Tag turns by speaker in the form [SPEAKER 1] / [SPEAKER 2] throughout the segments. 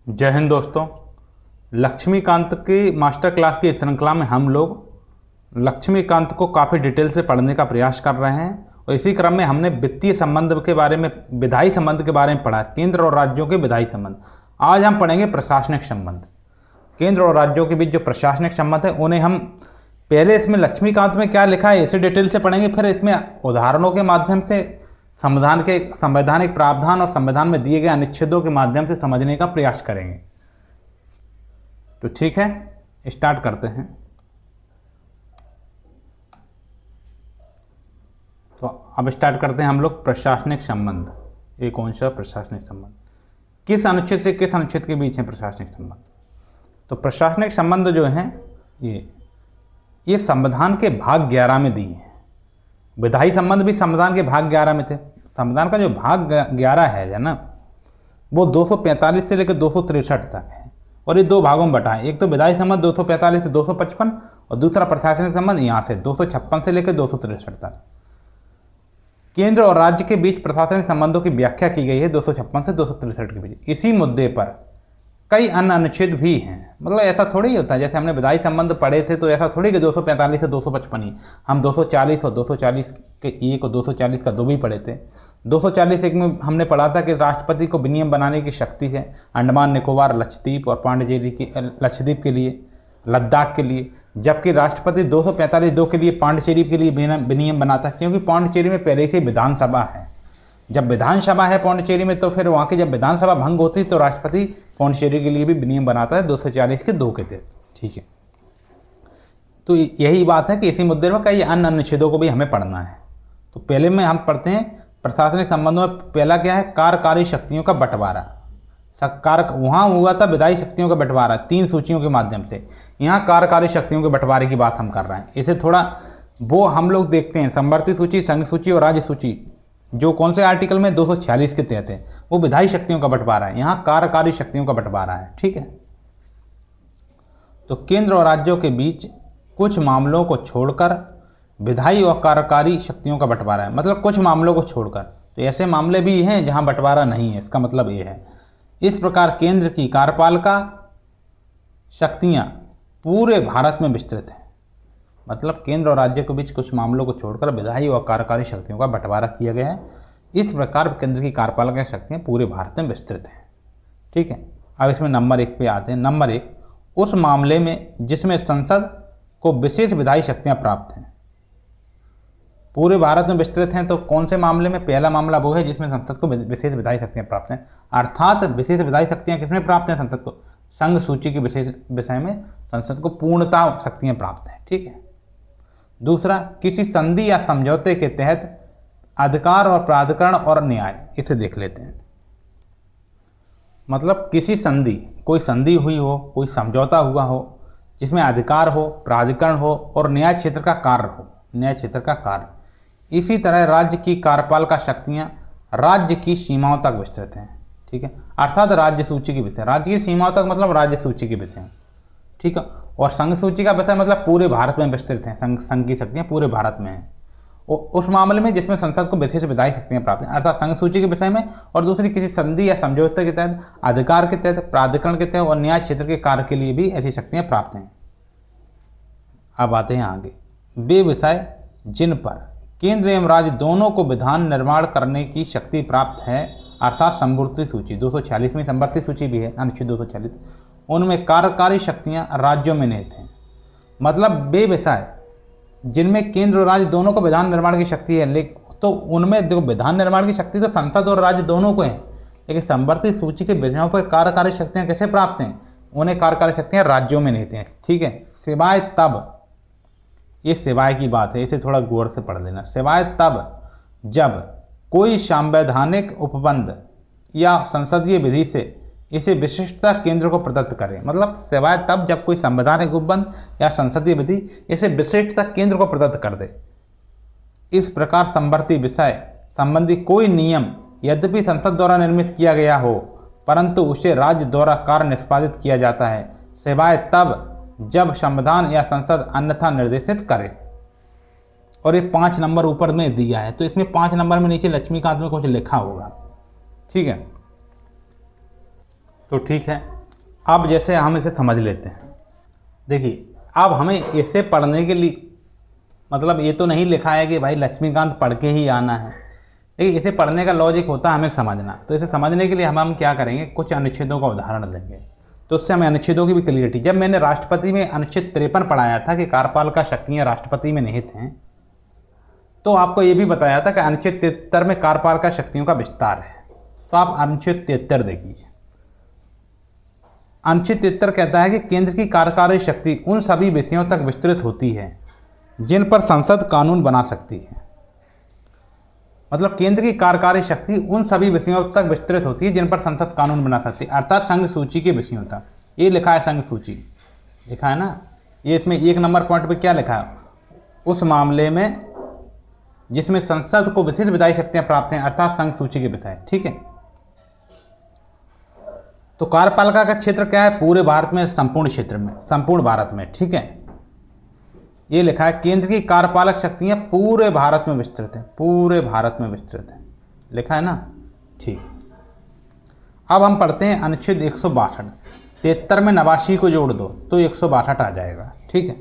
[SPEAKER 1] जय हिंद दोस्तों। लक्ष्मीकांत की मास्टर क्लास की श्रृंखला में हम लोग लक्ष्मीकांत को काफ़ी डिटेल से पढ़ने का प्रयास कर रहे हैं और इसी क्रम में हमने वित्तीय संबंध के बारे में, विधायी संबंध के बारे में पढ़ा, केंद्र और राज्यों के विधायी संबंध। आज हम पढ़ेंगे प्रशासनिक संबंध। केंद्र और राज्यों के बीच जो प्रशासनिक संबंध है उन्हें हम पहले इसमें लक्ष्मीकांत में क्या लिखा है इसे डिटेल से पढ़ेंगे, फिर इसमें उदाहरणों के माध्यम से संविधान के संवैधानिक प्रावधान और संविधान में दिए गए अनुच्छेदों के माध्यम से समझने का प्रयास करेंगे। तो ठीक है, स्टार्ट करते हैं। तो अब स्टार्ट करते हैं हम लोग प्रशासनिक संबंध। ये कौन सा प्रशासनिक संबंध, किस अनुच्छेद से किस अनुच्छेद के बीच है प्रशासनिक संबंध? तो प्रशासनिक संबंध जो है ये संविधान के भाग 11 में दिए हैं। विधायी संबंध भी संविधान के भाग 11 में थे। संविधान का जो भाग 11 है ना, वो 245 से लेकर 263 तक है और ये दो भागों में बटा है। एक तो विधायी संबंध 245 से 255 और दूसरा प्रशासनिक संबंध यहाँ से 256 से लेकर 263 तक। केंद्र और राज्य के बीच प्रशासनिक संबंधों की व्याख्या की गई है 256 से 263 के बीच। इसी मुद्दे पर कई अन्य अनुच्छेद भी हैं। मतलब ऐसा थोड़ी ही होता है, जैसे हमने विधायी संबंध पढ़े थे तो ऐसा थोड़ी कि 245 से 255 ही, हम 240 और 240 के एक और 240 का दो भी पढ़े थे। 240 एक में हमने पढ़ा था कि राष्ट्रपति को विनियम बनाने की शक्ति है अंडमान निकोबार, लक्षद्वीप और पांडिचेरी की, लक्षद्वीप के लिए, लद्दाख के लिए, जबकि राष्ट्रपति 245(2) के लिए पांडिचेरी के लिए विनियम बनाता है, क्योंकि पांडिचेरी में पहले से विधानसभा है। जब विधानसभा है पांडिचेरी में तो फिर वहाँ की जब विधानसभा भंग होती तो राष्ट्रपति पांडिचेरी के लिए भी विनियम बनाता है 240 के 2 के तहत। ठीक है, तो यही बात है कि इसी मुद्दे में कई अन्य अनुच्छेदों को भी हमें पढ़ना है। तो पहले में हम पढ़ते हैं प्रशासनिक संबंधों में। पहला क्या है, कार्यकारी शक्तियों का बंटवारा। वहाँ हुआ था विधायी शक्तियों का बंटवारा 3 सूचियों के माध्यम से। यहाँ कार्यकारी शक्तियों के बंटवारे की बात हम कर रहे हैं। इसे थोड़ा वो हम लोग देखते हैं, समवर्ती सूची, संघ सूची और राज्य सूची, जो कौन से आर्टिकल में 246 के तहत है, वो विधायी शक्तियों का बंटवारा है। यहाँ कार्यकारी शक्तियों का बंटवारा है। ठीक है, तो केंद्र और राज्यों के बीच कुछ मामलों को छोड़कर विधायी और कार्यकारी शक्तियों का बंटवारा है। मतलब कुछ मामलों को छोड़कर, तो ऐसे मामले भी हैं जहाँ बंटवारा नहीं है, इसका मतलब ये है। इस प्रकार केंद्र की कार्यपालिका शक्तियाँ पूरे भारत में विस्तृत हैं। मतलब केंद्र और राज्य के बीच कुछ मामलों को छोड़कर विधायी और कार्यकारी शक्तियों का बंटवारा किया गया है। इस प्रकार केंद्र की कार्यपालिका शक्तियाँ पूरे भारत में विस्तृत हैं। ठीक है, अब इसमें नंबर 1 पे आते हैं। नंबर 1, उस मामले में जिसमें संसद को विशेष विधायी शक्तियाँ प्राप्त हैं। पूरे भारत में विस्तृत हैं तो कौन से मामले में? पहला मामला वो है जिसमें संसद को विशेष विधायी शक्तियाँ प्राप्त हैं। अर्थात विशेष विधायी शक्तियाँ किसमें प्राप्त हैं? संसद को। संघ सूची के विषय में संसद को पूर्णता शक्तियाँ प्राप्त हैं। ठीक है। दूसरा, किसी संधि या समझौते के तहत अधिकार और प्राधिकरण और न्याय। इसे देख लेते हैं। मतलब किसी संधि, कोई संधि हुई हो, कोई समझौता हुआ हो जिसमें अधिकार हो, प्राधिकरण हो और न्याय क्षेत्र का कार्य हो, न्याय क्षेत्र का कार्य। इसी तरह राज्य की कार्यपालिका शक्तियाँ राज्य की सीमाओं तक विस्तृत हैं। ठीक है, अर्थात राज्य सूची के विषय, राज्य की सीमाओं तक मतलब राज्य सूची के विषय। ठीक है, और संघ सूची का विषय मतलब पूरे भारत में विस्तृत हैं। संघ की शक्तियाँ पूरे भारत में हैं। और उस मामले में जिसमें संसद को विशेष विधायी शक्तियाँ प्राप्त हैं, अर्थात संघ सूची के विषय में, और दूसरी किसी संधि या समझौते के तहत, अधिकार के तहत, प्राधिकरण के तहत और न्याय क्षेत्र के कार्य के लिए भी ऐसी शक्तियाँ प्राप्त हैं। अब आते हैं आगे, वे विषय जिन पर केंद्र एवं राज्य दोनों को विधान निर्माण करने की शक्ति प्राप्त है, अर्थात समवर्ती सूची 246 में समवर्ती सूची भी है, अनुच्छेद 240, उनमें कार्यकारी शक्तियां राज्यों में निहित हैं। मतलब वे विषय जिनमें केंद्र और राज्य दोनों को विधान निर्माण की शक्ति है, लेकिन तो उनमें देखो विधान निर्माण की शक्ति तो संसद और राज्य दोनों को है, लेकिन समवर्ती सूची के विषयों पर कार्यकारी शक्तियां कैसे प्राप्त हैं? उन्हें कार्यकारी शक्तियां राज्यों में निहित हैं। ठीक है, सिवाय तब, ये सिवाय की बात है, इसे थोड़ा गौर से पढ़ लेना। सिवाय तब जब कोई संवैधानिक उपबंध या संसदीय विधि से इसे विशिष्टता केंद्र को प्रदत्त करे। मतलब सिवाय तब जब कोई संवैधानिक उपबंध या संसदीय विधि इसे विशिष्टता केंद्र को प्रदत्त कर दे। इस प्रकार समवर्ती विषय संबंधी कोई नियम यद्यपि संसद द्वारा निर्मित किया गया हो, परंतु उसे राज्य द्वारा कार्य निष्पादित किया जाता है, सिवाय तब जब संविधान या संसद अन्यथा निर्देशित करे। और ये 5 नंबर ऊपर में दिया है, तो इसमें 5 नंबर में नीचे लक्ष्मीकांत में कुछ लिखा होगा। ठीक है, तो ठीक है। अब जैसे हम इसे समझ लेते हैं, देखिए अब हमें इसे पढ़ने के लिए मतलब ये तो नहीं लिखा है कि भाई लक्ष्मीकांत पढ़ के ही आना है, लेकिन इसे पढ़ने का लॉजिक होता है हमें समझना। तो इसे समझने के लिए हम क्या करेंगे, कुछ अनुच्छेदों का उदाहरण देंगे, तो उससे हमें अनुच्छेदों की भी क्लियरिटी। जब मैंने राष्ट्रपति में अनुच्छेद 53 पढ़ाया था कि कार्यपालिका शक्तियाँ राष्ट्रपति में निहित हैं, तो आपको ये भी बताया था कि अनुच्छेद 73 में कार्यपालिका शक्तियों का विस्तार है। तो आप अनुच्छेद 73 देखिए। अनुच्छेद 73 कहता है कि केंद्र की कार्यकारी शक्ति उन सभी विषयों तक विस्तृत होती है जिन पर संसद कानून बना सकती है। मतलब केंद्र की कार्यकारी शक्ति उन सभी विषयों तक विस्तृत होती है जिन पर संसद कानून बना सकती है, अर्थात संघ सूची के विषयों तक। ये लिखा है संघ सूची, लिखा है ना, ये इसमें 1 नंबर पॉइंट पे क्या लिखा है, उस मामले में जिसमें संसद को विशेष विधायी शक्तियां प्राप्त हैं, अर्थात संघ सूची के विषय। ठीक है, तो कार्यपालिका का क्षेत्र क्या है, पूरे भारत में, संपूर्ण क्षेत्र में, संपूर्ण भारत में। ठीक है, ये लिखा है केंद्र की कार्यपालक शक्तियां पूरे भारत में विस्तृत हैं, पूरे भारत में विस्तृत हैं, लिखा है ना। ठीक, अब हम पढ़ते हैं अनुच्छेद 162। 73 में 89 को जोड़ दो तो 162 आ जाएगा। ठीक है,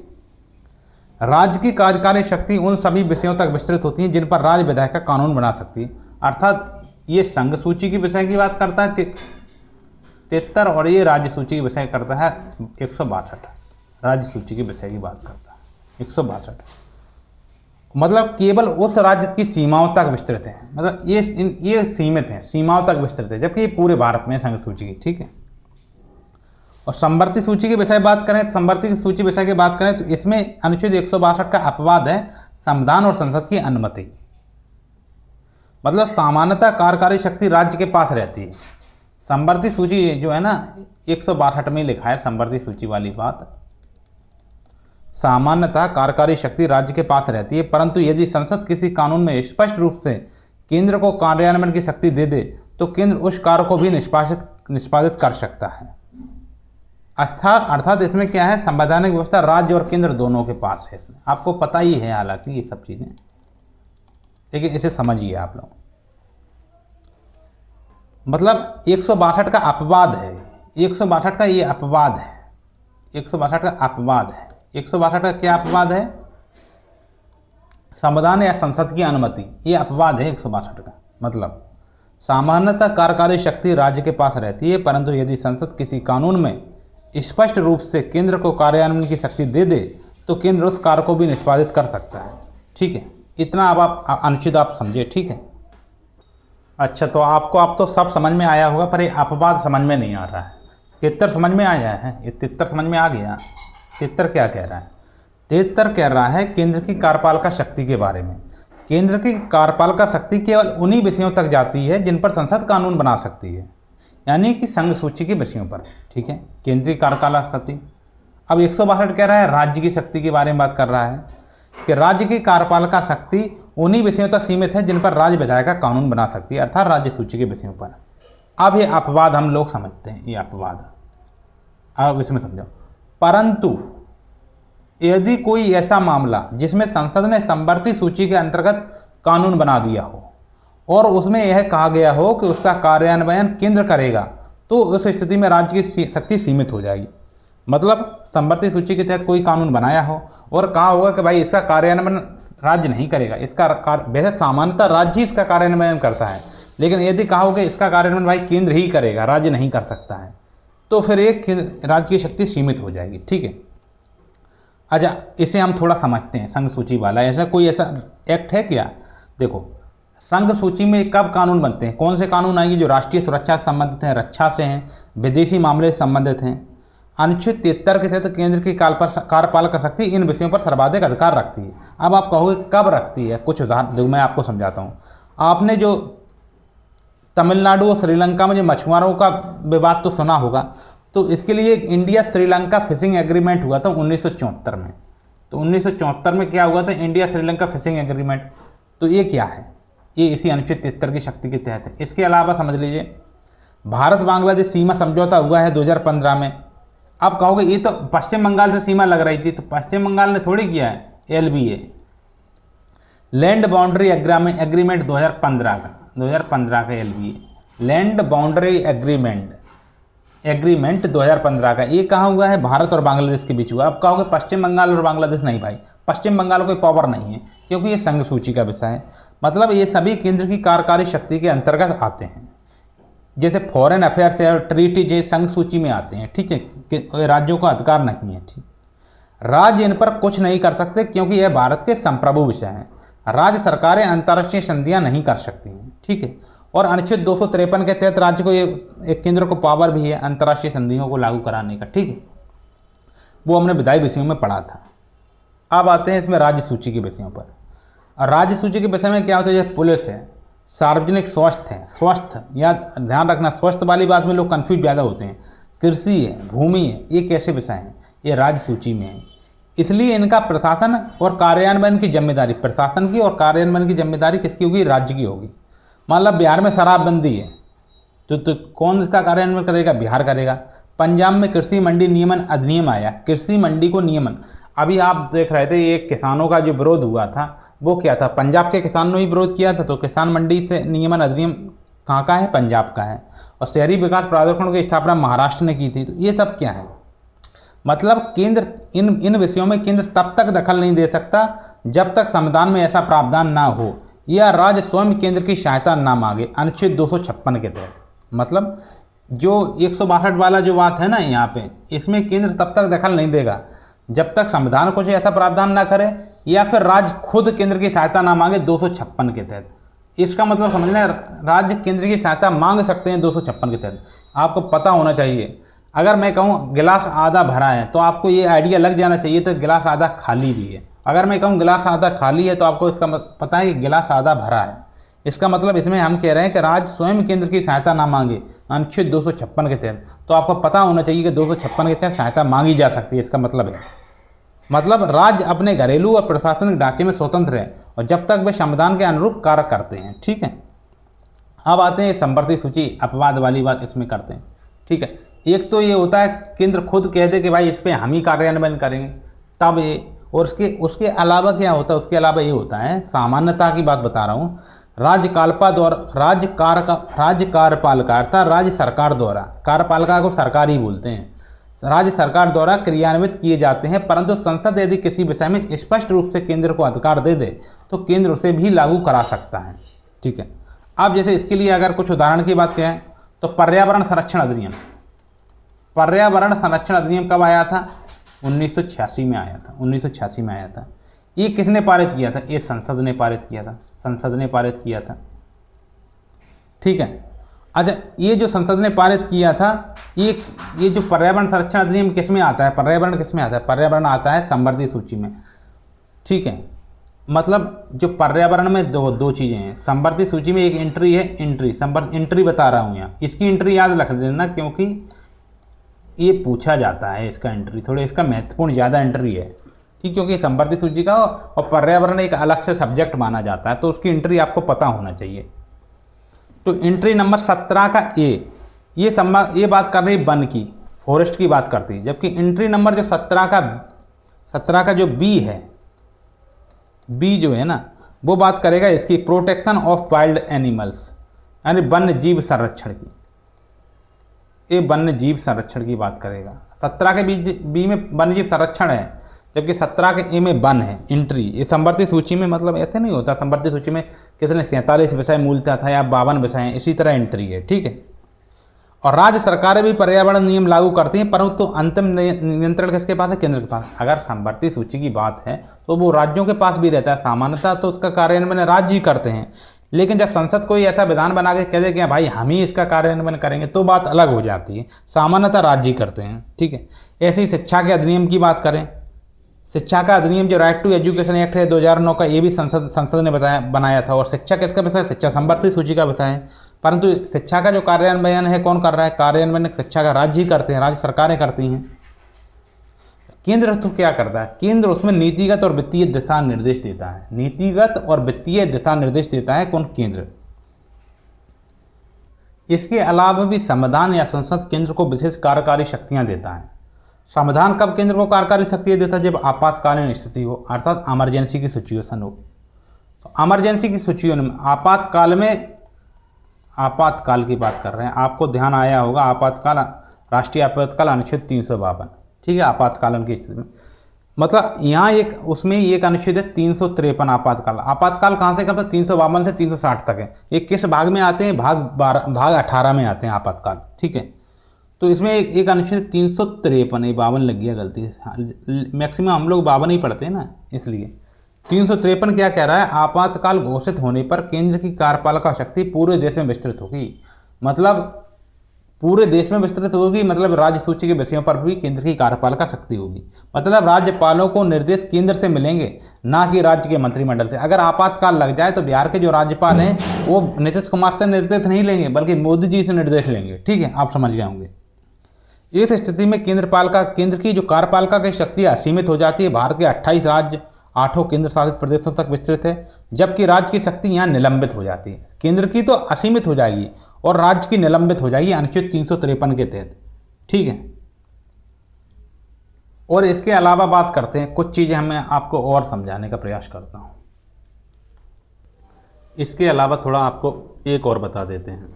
[SPEAKER 1] राज्य की कार्यकारी शक्ति उन सभी विषयों तक विस्तृत होती है जिन पर राज्य विधायिका कानून बना सकती है, अर्थात ये संघ सूची के विषय की बात करता है 73, और ये राज्य सूची के विषय करता है 162, राज्य सूची के विषय की बात करता है 162। मतलब केवल उस राज्य की सीमाओं तक विस्तृत है, मतलब ये सीमित है, सीमाओं तक विस्तृत है, जबकि ये पूरे भारत में संघ सूची की। ठीक है, और संवर्ती सूची के विषय बात करें, संवर्ती सूची विषय की बात करें तो इसमें अनुच्छेद 162 का अपवाद है संविधान और संसद की अनुमति। मतलब सामान्यतः कार्यकारी शक्ति राज्य के पास रहती है। संवर्ती सूची जो है ना 162 में लिखा है, संवर्ती सूची वाली बात, सामान्यतः कार्यकारी शक्ति राज्य के पास रहती है, परंतु यदि संसद किसी कानून में स्पष्ट रूप से केंद्र को कार्यान्वयन की शक्ति दे दे तो केंद्र उस कार्य को भी निष्पादित कर सकता है। अर्थात इसमें क्या है, संवैधानिक व्यवस्था राज्य और केंद्र दोनों के पास है। इसमें आपको पता ही है हालांकि ये सब चीज़ें, लेकिन इसे समझिए आप लोग। मतलब 162 का अपवाद है, 162 का ये अपवाद है, 162 का अपवाद है। 162 का क्या अपवाद है, संविधान या संसद की अनुमति, ये अपवाद है 162 का। मतलब सामान्यतः कार्यकारी शक्ति राज्य के पास रहती है, परंतु यदि संसद किसी कानून में स्पष्ट रूप से केंद्र को कार्यान्वयन की शक्ति दे दे तो केंद्र उस कार्य को भी निष्पादित कर सकता है। ठीक है, इतना अब आप अनुच्छेद आप समझिए। ठीक है, अच्छा, तो आपको अब तो सब समझ में आया होगा, पर ये अपवाद समझ में नहीं आ रहा है। 73 समझ में आया है, ये 73 समझ में आ गया। 73 क्या कह रहा है, 73 कह रहा है केंद्र की कार्यपालिका शक्ति के बारे में। केंद्र की कार्यपालिका शक्ति केवल उन्हीं विषयों तक जाती है जिन पर संसद कानून बना सकती है, यानी कि संघ सूची के विषयों पर। ठीक है, केंद्रीय कार्यपालिका शक्ति। अब 162 कह रहा है राज्य की शक्ति के बारे में बात कर रहा है कि राज्य की कार्यपालिका शक्ति उन्हीं विषयों तक सीमित है जिन पर राज्य विधायिका कानून बना सकती है, अर्थात राज्य सूची के विषयों पर। अब ये अपवाद हम लोग समझते हैं, ये अपवाद अब इसमें समझो। परंतु यदि कोई ऐसा मामला जिसमें संसद ने संवर्ती सूची के अंतर्गत कानून बना दिया हो और उसमें यह कहा गया हो कि उसका कार्यान्वयन केंद्र करेगा, तो उस स्थिति में राज्य की शक्ति सीमित हो जाएगी। मतलब संवर्ती सूची के तहत कोई कानून बनाया हो और कहा होगा कि भाई इसका कार्यान्वयन राज्य नहीं करेगा, इसका वैसे सामान्यतः राज्य ही इसका कार्यान्वयन करता है, लेकिन यदि कहा हो कि इसका कार्यान्वयन भाई केंद्र ही करेगा, राज्य नहीं कर सकता है, तो फिर एक राज्य की शक्ति सीमित हो जाएगी। ठीक है, अच्छा, इसे हम थोड़ा समझते हैं। संघ सूची वाला ऐसा कोई ऐसा एक्ट है क्या? देखो, संघ सूची में कब कानून बनते हैं, कौन से कानून आएंगे? जो राष्ट्रीय सुरक्षा से संबंधित हैं, रक्षा से हैं, विदेशी मामले से संबंधित हैं। अनुच्छेद 73 के तहत केंद्र की कार्यपालिका शक्ति इन विषयों पर सर्वाधिक अधिकार रखती है। अब आप कहोगे कब रखती है, कुछ उदाहरण मैं आपको समझाता हूँ। आपने जो तमिलनाडु और श्रीलंका में जो मछुआरों का विवाद तो सुना होगा, तो इसके लिए इंडिया श्रीलंका फिशिंग एग्रीमेंट हुआ था 1974 में। तो 1974 में क्या हुआ था, इंडिया श्रीलंका फिशिंग एग्रीमेंट। तो ये क्या है, ये इसी अनुच्छेद 73 की शक्ति के तहत है। इसके अलावा समझ लीजिए भारत बांग्लादेश सीमा समझौता हुआ है 2015 में। आप कहोगे ये तो पश्चिम बंगाल से सीमा लग रही थी, तो पश्चिम बंगाल ने थोड़ी किया है, LBA लैंड बाउंड्री एग्रीमेंट 2015 का, 2015 का LBA land boundary agreement agreement 2015 का, ये कहाँ हुआ है? भारत और बांग्लादेश के बीच हुआ। अब कहोगे पश्चिम बंगाल और बांग्लादेश, नहीं भाई, पश्चिम बंगाल कोई पावर नहीं है क्योंकि ये संघ सूची का विषय है। मतलब ये सभी केंद्र की कार्यकारी शक्ति के अंतर्गत आते हैं। जैसे फॉरेन अफेयर्स या ट्रीटी जो संघ सूची में आते हैं, ठीक है, कि राज्यों का अधिकार नहीं है। ठीक, राज्य इन पर कुछ नहीं कर सकते क्योंकि यह भारत के संप्रभु विषय हैं। राज्य सरकारें अंतर्राष्ट्रीय संधियां नहीं कर सकती हैं। ठीक है, और अनुच्छेद 253 के तहत राज्य को ये एक केंद्र को पावर भी है अंतर्राष्ट्रीय संधियों को लागू कराने का। ठीक है, वो हमने विधायी विषयों में पढ़ा था। अब आते हैं इसमें राज्य सूची के विषयों पर। और राज्य सूची के विषय में क्या होता है? जैसे पुलिस है, सार्वजनिक स्वास्थ्य है, स्वास्थ्य या ध्यान रखना स्वास्थ्य वाली बात में लोग कन्फ्यूज ज़्यादा होते हैं, कृषि है, भूमि है, ये कैसे विषय हैं? ये राज्य सूची में है। इसलिए इनका प्रशासन और कार्यान्वयन की जिम्मेदारी, प्रशासन की और कार्यान्वयन की जिम्मेदारी किसकी होगी? राज्य की होगी। मतलब बिहार में शराबबंदी है तो कौन इसका कार्यान्वयन करेगा? बिहार करेगा। पंजाब में कृषि मंडी नियमन अधिनियम आया, कृषि मंडी को नियमन, अभी आप देख रहे थे ये किसानों का जो विरोध हुआ था वो क्या था? पंजाब के किसानों ने ही विरोध किया था। तो किसान मंडी से नियमन अधिनियम कहाँ का है? पंजाब का है। और शहरी विकास प्राधिकरण की स्थापना महाराष्ट्र ने की थी। तो ये सब क्या है? मतलब केंद्र इन विषयों में केंद्र तब तक दखल नहीं दे सकता जब तक संविधान में ऐसा प्रावधान ना हो या राज्य स्वयं केंद्र की सहायता ना मांगे, अनुच्छेद 256 के तहत। मतलब जो 162 वाला जो बात है ना यहाँ पे, इसमें केंद्र तब तक दखल नहीं देगा जब तक संविधान कुछ ऐसा प्रावधान ना करे या फिर राज्य खुद केंद्र की सहायता ना मांगे 256 के तहत। इसका मतलब समझना, राज्य केंद्र की सहायता मांग सकते हैं 256 के तहत। आपको पता होना चाहिए, अगर मैं कहूँ गिलास आधा भरा है तो आपको ये आइडिया लग जाना चाहिए तो गिलास आधा खाली भी है। अगर मैं कहूँ गिलास आधा खाली है तो आपको इसका पता है कि गिलास आधा भरा है। इसका मतलब इसमें हम कह रहे हैं कि राज्य स्वयं केंद्र की सहायता ना मांगे अनुच्छेद 256 के तहत, तो आपको पता होना चाहिए कि 256 के तहत सहायता मांगी जा सकती है। इसका मतलब है, मतलब राज्य अपने घरेलू और प्रशासनिक ढांचे में स्वतंत्र है और जब तक वे संविधान के अनुरूप कार्य करते हैं। ठीक है, अब आते हैं संवर्ती सूची, अपवाद वाली बात इसमें करते हैं। ठीक है, एक तो ये होता है केंद्र खुद कह दे कि भाई इस पर हम ही कार्यान्वयन करेंगे तब ये, और उसके अलावा क्या होता है? उसके अलावा ये होता है, सामान्यता की बात बता रहा हूँ, राज्य कार्यपालिका अर्थात राज्य सरकार द्वारा, कार्यपालिका को सरकार ही बोलते हैं, राज्य सरकार द्वारा क्रियान्वित किए जाते हैं, परंतु संसद यदि किसी विषय में स्पष्ट रूप से केंद्र को अधिकार दे दे तो केंद्र उसे भी लागू करा सकता है। ठीक है, अब जैसे इसके लिए अगर कुछ उदाहरण की बात करें तो पर्यावरण संरक्षण अधिनियम, पर्यावरण संरक्षण अधिनियम कब आया था? 1986 में आया था। 1986 में आया था। ये किसने पारित किया था? ये संसद ने पारित किया था। संसद ने पारित किया था। ठीक है, अच्छा, ये जो संसद ने पारित किया था, ये जो पर्यावरण संरक्षण अधिनियम किस में आता है? पर्यावरण किस में आता है? पर्यावरण आता है संवर्ती सूची में। ठीक है, मतलब जो पर्यावरण में दो चीज़ें हैं। संवर्ती सूची में एक एंट्री है, एंट्री बता रहा हूँ यहाँ, इसकी एंट्री याद रख लेना क्योंकि ये पूछा जाता है इसका एंट्री, थोड़े इसका महत्वपूर्ण ज़्यादा एंट्री है। ठीक, क्योंकि संवर्ती सूची का और पर्यावरण एक अलग से सब्जेक्ट माना जाता है तो उसकी एंट्री आपको पता होना चाहिए। तो एंट्री नंबर 17 का ये बात कर रही वन की, फॉरेस्ट की बात करती है, जबकि एंट्री नंबर जो 17 का जो बी है, बी जो है ना, वो बात करेगा इसकी प्रोटेक्शन ऑफ वाइल्ड एनिमल्स, यानी वन्य जीव संरक्षण की। ये वन्य जीव संरक्षण की बात करेगा। 17 के बी में वन्य जीव संरक्षण है, जबकि 17 के ए में वन है एंट्री। ये संवर्ती सूची में मतलब ऐसे नहीं होता, संवर्ती सूची में कितने 47 विषय मूलतः था या 52 विषय हैं, इसी तरह एंट्री है। ठीक है, और राज्य सरकारें भी पर्यावरण नियम लागू करती हैं, परंतु अंतिम नियंत्रण किसके पास है? केंद्र के पास। अगर संवर्ती सूची की बात है तो वो राज्यों के पास भी रहता है, सामान्यतः तो उसका कार्यान्वयन राज्य ही करते हैं, लेकिन जब संसद कोई ऐसा विधान बना के कह दे कि भाई हम ही इसका कार्यान्वयन करेंगे तो बात अलग हो जाती है, सामान्यतः राज्य ही करते हैं। ठीक है, ऐसे ही शिक्षा के अधिनियम की बात करें, शिक्षा का अधिनियम जो राइट टू एजुकेशन एक्ट है 2009 का, ये भी संसद ने बनाया था। और शिक्षा किसका विषय? शिक्षा संवर्ती सूची का विषय है, परंतु शिक्षा का जो कार्यान्वयन है कौन कर रहा है? कार्यान्वयन शिक्षा का राज्य ही करते हैं, राज्य सरकारें करती हैं। केंद्र तो क्या करता है? केंद्र उसमें नीतिगत और वित्तीय दिशा निर्देश देता है, नीतिगत और वित्तीय दिशा निर्देश देता है कौन? केंद्र। इसके अलावा भी संविधान या संसद केंद्र को विशेष कार्यकारी शक्तियां देता है। संविधान कब केंद्र को कार्यकारी शक्तियां देता है? जब आपातकालीन स्थिति हो, अर्थात इमरजेंसी की सिचुएशन हो। तो इमरजेंसी की सिचुएशन में, आपातकाल की बात कर रहे हैं, आपको ध्यान आया होगा, राष्ट्रीय आपातकाल अनुच्छेद 352, ठीक है, आपातकालन की स्थिति में। मतलब यहाँ एक उसमें एक अनुच्छेद है 353 आपातकाल। आपातकाल कहाँ से कब तक? 352 से 360 तक है। ये किस भाग में आते हैं? भाग 18 में आते हैं आपातकाल, ठीक है। तो इसमें एक अनुच्छेद 353, ये 52 लग गया गलती से, मैक्सिमम हम लोग 52 ही पढ़ते हैं ना, इसलिए 353 क्या कह रहा है? आपातकाल घोषित होने पर केंद्र की कार्यपालिका शक्ति पूरे देश में विस्तृत होगी। मतलब पूरे देश में विस्तृत होगी, मतलब राज्य सूची के विषयों पर भी केंद्र की कार्यपालिका शक्ति होगी। मतलब राज्यपालों को निर्देश केंद्र से मिलेंगे, ना कि राज्य के मंत्रिमंडल से। अगर आपातकाल लग जाए तो बिहार के जो राज्यपाल हैं वो नीतीश कुमार से निर्देश नहीं लेंगे, बल्कि मोदी जी से निर्देश लेंगे, ठीक है, आप समझ गए होंगे। इस स्थिति में केंद्र की जो कार्यपालिका की शक्ति असीमित हो जाती है। भारत के 28 राज्य 8 केंद्र शासित प्रदेशों तक विस्तृत है, जबकि राज्य की शक्ति यहाँ निलंबित हो जाती है। केंद्र की तो असीमित हो जाएगी और राज्य की निलंबित हो जाएगी अनुच्छेद 353 के तहत, ठीक है। और इसके अलावा बात करते हैं, कुछ चीज़ें हमें आपको और समझाने का प्रयास करता हूँ। इसके अलावा थोड़ा आपको एक और बता देते हैं।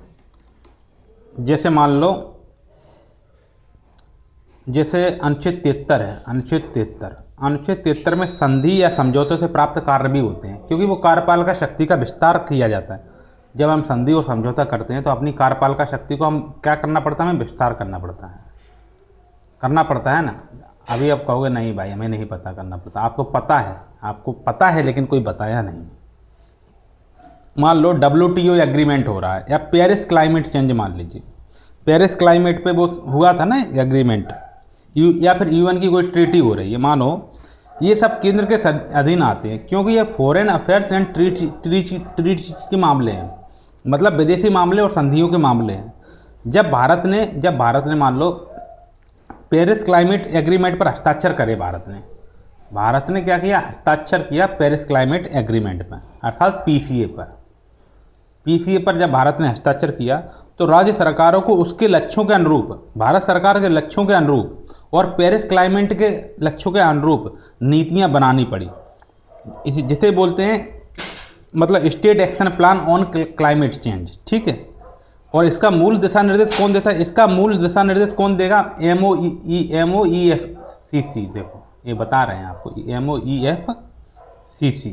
[SPEAKER 1] जैसे मान लो, जैसे अनुच्छेद 73 है, अनुच्छेद 73 में संधि या समझौते से प्राप्त कार्य भी होते हैं, क्योंकि वो कार्यपालिका शक्ति का विस्तार किया जाता है। जब हम संधि और समझौता करते हैं तो अपनी कार्यपालिका शक्ति को हम क्या करना पड़ता है? हमें विस्तार करना पड़ता है ना। अभी आप कहोगे नहीं भाई हमें नहीं पता, करना पड़ता। आपको पता है लेकिन कोई बताया नहीं। मान लो WTO एग्रीमेंट हो रहा है, या पेरिस क्लाइमेट चेंज मान लीजिए, पेरिस क्लाइमेट पे वो हुआ था ना एग्रीमेंट, या फिर UN की कोई ट्रीटी हो रही है, मानो ये सब केंद्र के अधीन आते हैं, क्योंकि ये फॉरेन अफेयर्स एंड ट्रीटी के मामले हैं, मतलब विदेशी मामले और संधियों के मामले हैं। जब भारत ने मान लो पेरिस क्लाइमेट एग्रीमेंट पर हस्ताक्षर करे, भारत ने क्या किया? हस्ताक्षर किया पेरिस क्लाइमेट एग्रीमेंट पर, अर्थात PCA पर जब भारत ने हस्ताक्षर किया तो राज्य सरकारों को उसके लक्ष्यों के अनुरूप, भारत सरकार के लक्ष्यों के अनुरूप और पेरिस क्लाइमेट के लक्ष्यों के अनुरूप नीतियां बनानी पड़ी। जिसे बोलते हैं मतलब state action plan on climate change, ठीक है। और इसका मूल दिशा निर्देश कौन देता है? इसका मूल दिशा निर्देश कौन देगा? MOEFCC, देखो ये बता रहे हैं आपको, MOEFCC,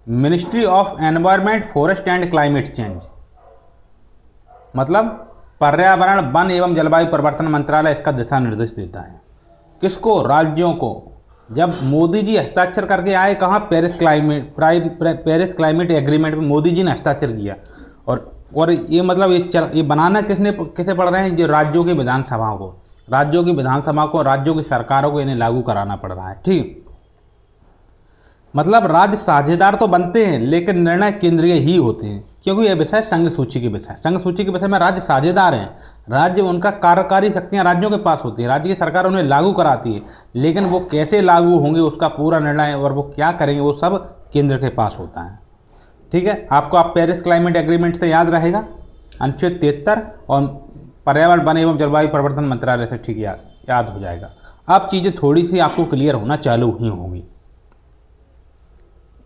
[SPEAKER 1] ministry of environment forest and climate change, मतलब पर्यावरण वन एवं जलवायु परिवर्तन मंत्रालय इसका दिशा निर्देश देता है। किसको? राज्यों को। जब मोदी जी हस्ताक्षर करके आए कहाँ? पेरिस क्लाइमेट एग्रीमेंट में मोदी जी ने हस्ताक्षर किया। और ये मतलब ये बनाना किसे पड़ रहे हैं? जो राज्यों की विधानसभाओं को, राज्यों की सरकारों को इन्हें लागू कराना पड़ रहा है, ठीक। मतलब राज्य साझेदार तो बनते हैं लेकिन निर्णय केंद्रीय ही होते हैं, क्योंकि यह विषय संघ सूची के विषय में राज्य साझेदार हैं। राज्य, उनका कार्यकारी शक्तियां राज्यों के पास होती है, राज्य की सरकार उन्हें लागू कराती है, लेकिन वो कैसे लागू होंगे उसका पूरा निर्णय और वो क्या करेंगे वो सब केंद्र के पास होता है, ठीक है। आपको आप पेरिस क्लाइमेट एग्रीमेंट से याद रहेगा, अनुच्छेद 73 और पर्यावरण वन एवं जलवायु परिवर्तन मंत्रालय से ठीक याद हो जाएगा। अब चीज़ें थोड़ी सी आपको क्लियर होना चालू ही होंगी।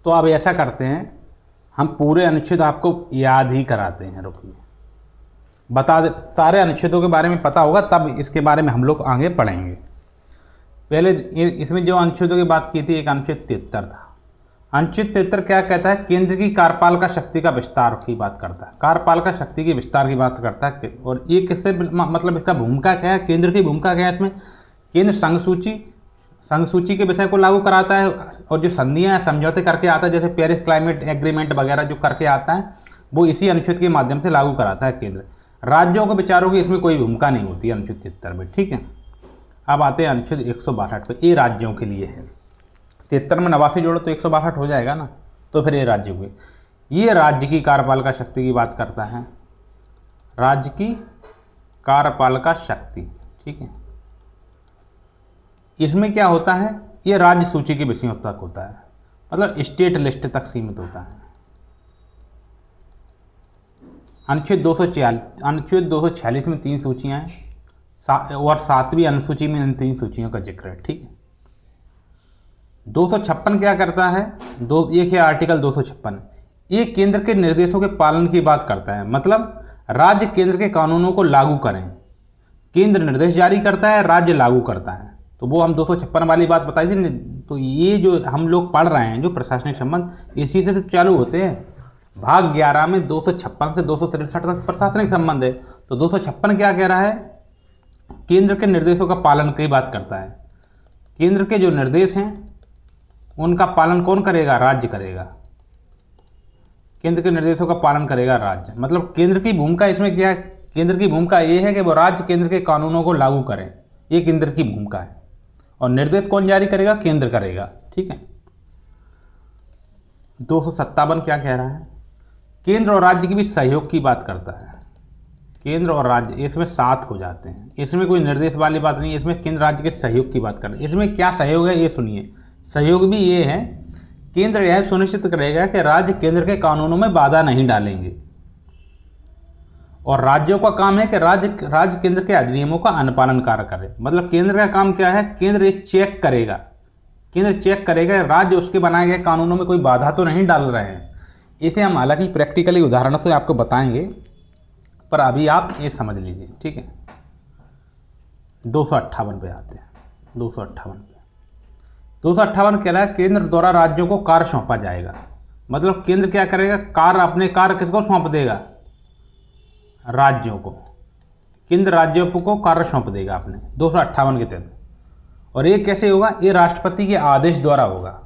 [SPEAKER 1] तो अब ऐसा करते हैं, हम पूरे अनुच्छेद आपको याद ही कराते हैं। रुकिए, बता दे, सारे अनुच्छेदों के बारे में पता होगा तब इसके बारे में हम लोग आगे पढ़ेंगे। पहले इसमें जो अनुच्छेदों की बात की थी, एक अनुच्छेद 73 था। अनुच्छेद 73 क्या कहता है? केंद्र की कार्यपालिका शक्ति का विस्तार की बात करता है, कार्यपालिका शक्ति के विस्तार की बात करता है। और ये किससे मतलब इसका भूमिका क्या है? केंद्र की भूमिका क्या है इसमें? केंद्र संघ सूची के विषय को लागू कराता है और जो संधियां समझौते करके आता है, जैसे पेरिस क्लाइमेट एग्रीमेंट वगैरह जो करके आता है, वो इसी अनुच्छेद के माध्यम से लागू कराता है केंद्र। राज्यों के विचारों की इसमें कोई भूमिका नहीं होती है अनुच्छेद 73 में, ठीक है। अब आते हैं अनुच्छेद 162 पे, ये राज्यों के लिए है। 73 में 89 जोड़ो तो 162 हो जाएगा ना, तो फिर ये राज्यों के, ये राज्य की कार्यपालिका शक्ति की बात करता है, राज्य की कार्यपालिका शक्ति, ठीक है। इसमें क्या होता है? ये राज्य सूची के विषयों तक होता है, मतलब स्टेट लिस्ट तक सीमित होता है। अनुच्छेद 246 में 3 सूचियां हैं और 7वीं अनुसूची में इन 3 सूचियों का जिक्र है, ठीक है। 256 क्या करता है? एक है आर्टिकल 256, ये केंद्र के निर्देशों के पालन की बात करता है, मतलब राज्य केंद्र के कानूनों को लागू करें। केंद्र निर्देश जारी करता है, राज्य लागू करता है। तो वो हम 256 वाली बात बताई थी। तो ये जो हम लोग पढ़ रहे हैं जो प्रशासनिक संबंध, इसी से चालू होते हैं। भाग 11 में 256 से 263 तक प्रशासनिक संबंध है। तो 256 क्या कह रहा है? केंद्र के निर्देशों का पालन की बात करता है। केंद्र के जो निर्देश हैं उनका पालन कौन करेगा? राज्य करेगा। केंद्र के निर्देशों का पालन करेगा राज्य। मतलब केंद्र की भूमिका इसमें क्या है? केंद्र की भूमिका ये है कि वो राज्य केंद्र के कानूनों को लागू करें, ये केंद्र की भूमिका है। और निर्देश कौन जारी करेगा? केंद्र करेगा। ठीक है। 257 क्या कह रहा है? केंद्र और राज्य के बीच सहयोग की बात करता है। केंद्र और राज्य इसमें साथ हो जाते हैं, इसमें कोई निर्देश वाली बात नहीं है, इसमें केंद्र राज्य के सहयोग की बात कर रहे हैं। इसमें क्या सहयोग है ये सुनिए। सहयोग भी ये है, केंद्र यह सुनिश्चित करेगा कि राज्य केंद्र के कानूनों में बाधा नहीं डालेंगे, और राज्यों का काम है कि राज्य केंद्र के अधिनियमों का अनुपालन कार्य करे। मतलब केंद्र का काम क्या है? केंद्र ये चेक करेगा, केंद्र चेक करेगा राज्य उसके बनाए गए कानूनों में कोई बाधा तो नहीं डाल रहे हैं। इसे हम हालांकि प्रैक्टिकली उदाहरणों से आपको बताएंगे, पर अभी आप ये समझ लीजिए। ठीक है। 258 पे आते हैं। 258 कह रहा है केंद्र द्वारा राज्यों को कार्य सौंपा जाएगा। मतलब केंद्र क्या करेगा? अपने कार्य किसको सौंप देगा? राज्यों को। केंद्र राज्यों को कार्य सौंप देगा अपने 258 के तहत। और ये कैसे होगा? ये राष्ट्रपति के आदेश द्वारा होगा।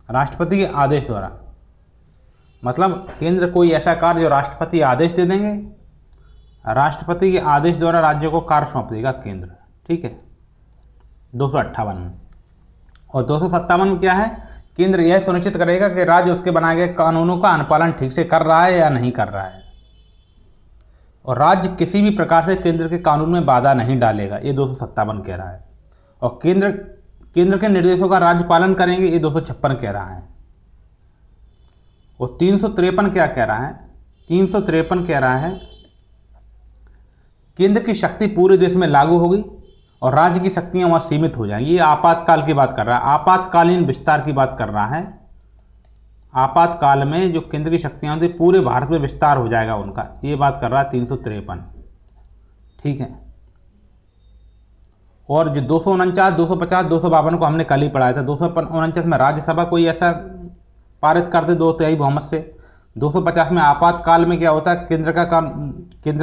[SPEAKER 1] राष्ट्रपति के आदेश द्वारा मतलब केंद्र कोई ऐसा कार्य जो राष्ट्रपति आदेश दे देंगे, राष्ट्रपति के आदेश द्वारा राज्यों को कार्य सौंप देगा केंद्र। ठीक है। 258 में। और 257 में क्या है? केंद्र यह सुनिश्चित करेगा कि राज्य उसके बनाए गए कानूनों का अनुपालन ठीक से कर रहा है या नहीं कर रहा है, और राज्य किसी भी प्रकार से केंद्र के कानून में बाधा नहीं डालेगा, ये 257 कह रहा है। और केंद्र के निर्देशों का राज्य पालन करेंगे, ये 256 कह रहा है। और 353 क्या कह रहा है? 353 कह रहा है केंद्र की शक्ति पूरे देश में लागू होगी और राज्य की शक्तियां वहां सीमित हो जाएंगी। ये आपातकाल की बात कर रहा है, आपातकालीन विस्तार की बात कर रहा है। आपातकाल में जो केंद्र की शक्तियां होती पूरे भारत में विस्तार हो जाएगा उनका, ये बात कर रहा है 353। ठीक है। और जो 249, 250, 252 को हमने कल ही पढ़ाया था। 249 में राज्यसभा कोई ऐसा पारित कर दे 2/3 बहुमत से। 250 में आपातकाल में क्या होता है? केंद्र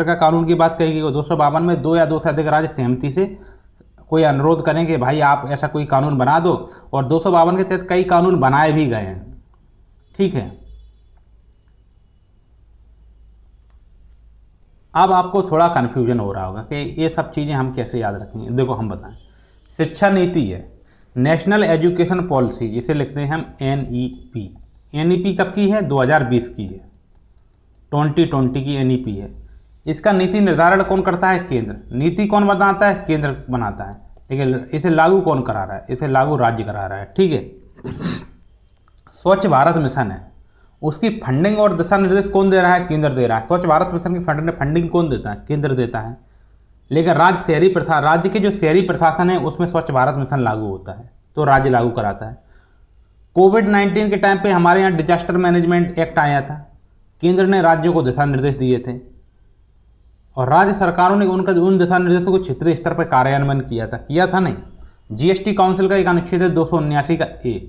[SPEAKER 1] का कानून की बात कही गई। 252 में 2 या 2 से अधिक राज्य सहमति से कोई अनुरोध करेंगे, भाई आप ऐसा कोई कानून बना दो, और 252 के तहत कई कानून बनाए भी गए हैं। ठीक है। अब आपको थोड़ा कन्फ्यूजन हो रहा होगा कि ये सब चीज़ें हम कैसे याद रखेंगे। देखो हम बताएं, शिक्षा नीति है, नेशनल एजुकेशन पॉलिसी, जिसे लिखते हैं हम NEP। NEP कब की है? 2020 की है, 2020 की NEP है। इसका नीति निर्धारण कौन करता है? केंद्र। नीति कौन बनाता है? केंद्र बनाता है। ठीक है। इसे लागू कौन करा रहा है? इसे लागू राज्य करा रहा है। ठीक है। स्वच्छ भारत मिशन है, उसकी फंडिंग और दिशा निर्देश कौन दे रहा है? केंद्र दे रहा है। स्वच्छ भारत मिशन की फंडिंग कौन देता है? केंद्र देता है। लेकिन राज्य के जो शहरी प्रशासन है उसमें स्वच्छ भारत मिशन लागू होता है, तो राज्य लागू कराता है। कोविड-19 के टाइम पे हमारे यहाँ डिजास्टर मैनेजमेंट एक्ट आया था, केंद्र ने राज्यों को दिशा निर्देश दिए थे, और राज्य सरकारों ने उन दिशा निर्देशों को क्षेत्रीय स्तर पर कार्यान्वयन किया था नहीं। GST काउंसिल का एक अनुच्छेद है 279 का A,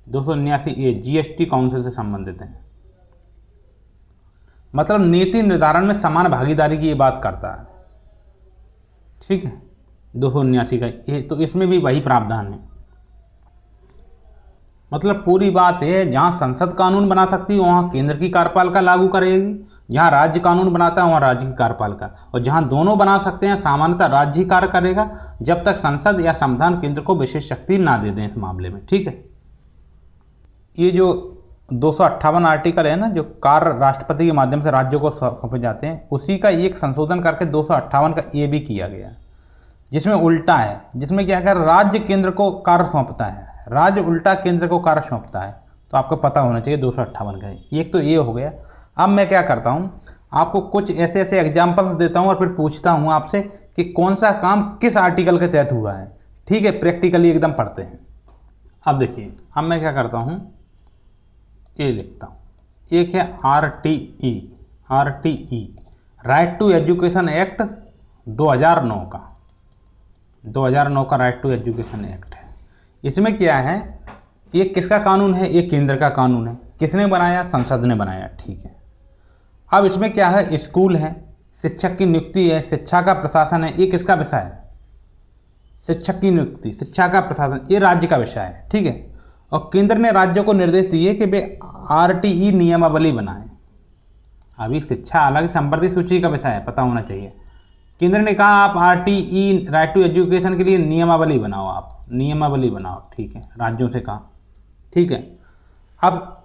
[SPEAKER 1] 279A GST काउंसिल से संबंधित है। मतलब नीति निर्धारण में समान भागीदारी की ये बात करता है। ठीक है। 279 का ये, तो इसमें भी वही प्रावधान है। मतलब पूरी बात है, जहां संसद कानून बना सकती है वहां केंद्र की कार्यपालिका लागू करेगी, जहां राज्य कानून बनाता है वहां राज्य की कार्यपालिका, और जहां दोनों बना सकते हैं सामान्यतः राज्य ही कार्य करेगा, जब तक संसद या संविधान केंद्र को विशेष शक्ति ना दे दें इस मामले में। ठीक है। ये जो 258 आर्टिकल है ना, जो कार्य राष्ट्रपति के माध्यम से राज्यों को सौंपे जाते हैं, उसी का एक संशोधन करके 258 का A भी किया गया, जिसमें उल्टा है, जिसमें क्या कर राज्य केंद्र को कार्य सौंपता है, राज्य उल्टा केंद्र को कार्य सौंपता है। तो आपको पता होना चाहिए 258 का। एक तो ये हो गया। अब मैं क्या करता हूँ, आपको कुछ ऐसे ऐसे एग्जाम्पल्स देता हूँ और फिर पूछता हूँ आपसे कि कौन सा काम किस आर्टिकल के तहत हुआ है। ठीक है। प्रैक्टिकली एकदम पढ़ते हैं। अब देखिए, अब मैं क्या करता हूँ, ये लिखता हूँ। एक है RTE, right to education act 2009 का 2009 का राइट टू एजुकेशन एक्ट है। इसमें क्या है, ये किसका कानून है, ये केंद्र का कानून है। किसने बनाया, संसद ने बनाया, ठीक है। अब इसमें क्या है, स्कूल है, शिक्षक की नियुक्ति है, शिक्षा का प्रशासन है, ये किसका विषय है, शिक्षक की नियुक्ति, शिक्षा का प्रशासन, ये राज्य का विषय है, ठीक है। और केंद्र ने राज्यों को निर्देश दिए कि वे RTE नियमावली बनाएं। अभी शिक्षा अलग संवर्धित सूची का विषय है, पता होना चाहिए। केंद्र ने कहा आप RTE राइट टू एजुकेशन के लिए नियमावली बनाओ, आप नियमावली बनाओ, ठीक है, राज्यों से कहा, ठीक है। अब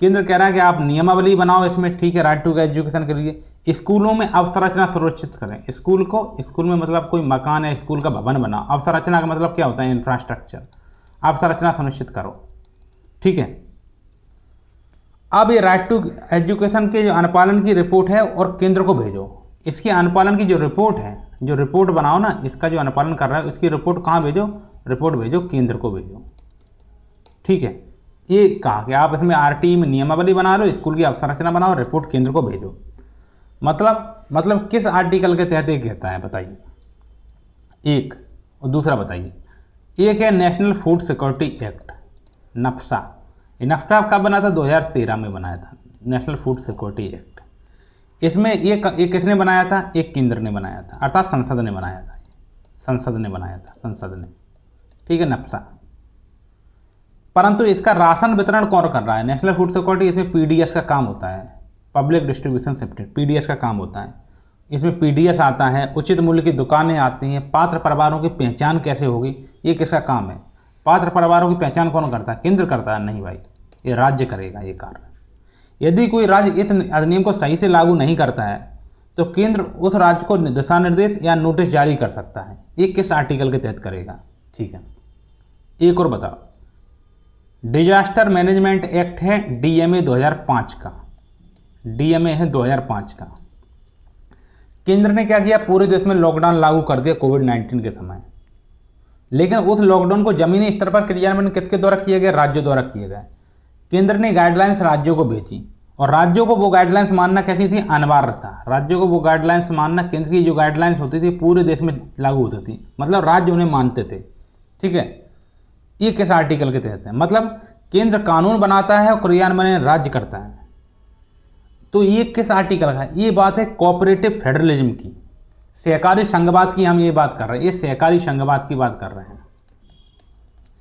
[SPEAKER 1] केंद्र कह रहा है कि आप नियमावली बनाओ इसमें, ठीक है, राइट टू एजुकेशन के लिए। स्कूलों में अवसंरचना सुरक्षित करें। स्कूल में मतलब कोई मकान है, स्कूल का भवन बनाओ। अवसंरचना का मतलब क्या होता है, इंफ्रास्ट्रक्चर। अवसंरचना सुनिश्चित करो, ठीक है। अब ये राइट टू एजुकेशन के जो अनुपालन की रिपोर्ट है और केंद्र को भेजो। इसके अनुपालन की जो रिपोर्ट है, जो रिपोर्ट बनाओ ना, इसका जो अनुपालन कर रहा है उसकी रिपोर्ट कहाँ भेजो, रिपोर्ट भेजो केंद्र को भेजो, ठीक है। ये कहा कि आप इसमें RTE में नियमावली बना लो, स्कूल की अवसंरचना बनाओ, रिपोर्ट केंद्र को भेजो। मतलब किस आर्टिकल के तहत ये कहता है बताइए, एक। और दूसरा बताइए, एक है नेशनल फूड सिक्योरिटी एक्ट, नफ्सा। ये नफ्सा कब बना था, 2013 में बनाया था, नेशनल फूड सिक्योरिटी एक्ट। इसमें ये किसने बनाया था, एक केंद्र ने बनाया था, अर्थात संसद ने बनाया था, संसद ने बनाया था, संसद ने, ठीक है, नफ्सा। परंतु इसका राशन वितरण कौन कर रहा है, नेशनल फूड सिक्योरिटी, इसमें PDS का काम होता है, पब्लिक डिस्ट्रीब्यूशन सेफ्टी, PDS का काम होता है। इसमें PDS आता है, उचित मूल्य की दुकानें आती हैं, पात्र परिवारों की पहचान कैसे होगी, ये किसका काम है, पात्र परिवारों की पहचान कौन करता है, केंद्र करता है, नहीं भाई, ये राज्य करेगा ये कार्य। यदि कोई राज्य इस अधिनियम को सही से लागू नहीं करता है तो केंद्र उस राज्य को दिशा निर्देश या नोटिस जारी कर सकता है। ये किस आर्टिकल के तहत करेगा, ठीक है। एक और बताओ, डिजास्टर मैनेजमेंट एक्ट है, DMA 2005 का, DMA है 2005 का। केंद्र ने क्या किया, पूरे देश में लॉकडाउन लागू कर दिया कोविड-19 के समय, लेकिन उस लॉकडाउन को जमीनी स्तर पर क्रियान्वयन किसके द्वारा किया गया, राज्यों द्वारा किया गया। केंद्र ने गाइडलाइंस राज्यों को भेजी और राज्यों को वो गाइडलाइंस मानना कैसी थी, अनिवार्य था। राज्यों को वो गाइडलाइंस मानना, केंद्र की जो गाइडलाइंस होती थी पूरे देश में लागू होती थी, मतलब राज्य उन्हें मानते थे, ठीक है। ये किस आर्टिकल के तहत है, मतलब केंद्र कानून बनाता है और क्रियान्वयन राज्य करता है। तो ये किस आर्टिकल का है, ये बात है कोऑपरेटिव फेडरलिज्म की, सहकारी संघवाद की हम ये बात कर रहे हैं, ये सहकारी संघवाद की बात कर रहे हैं,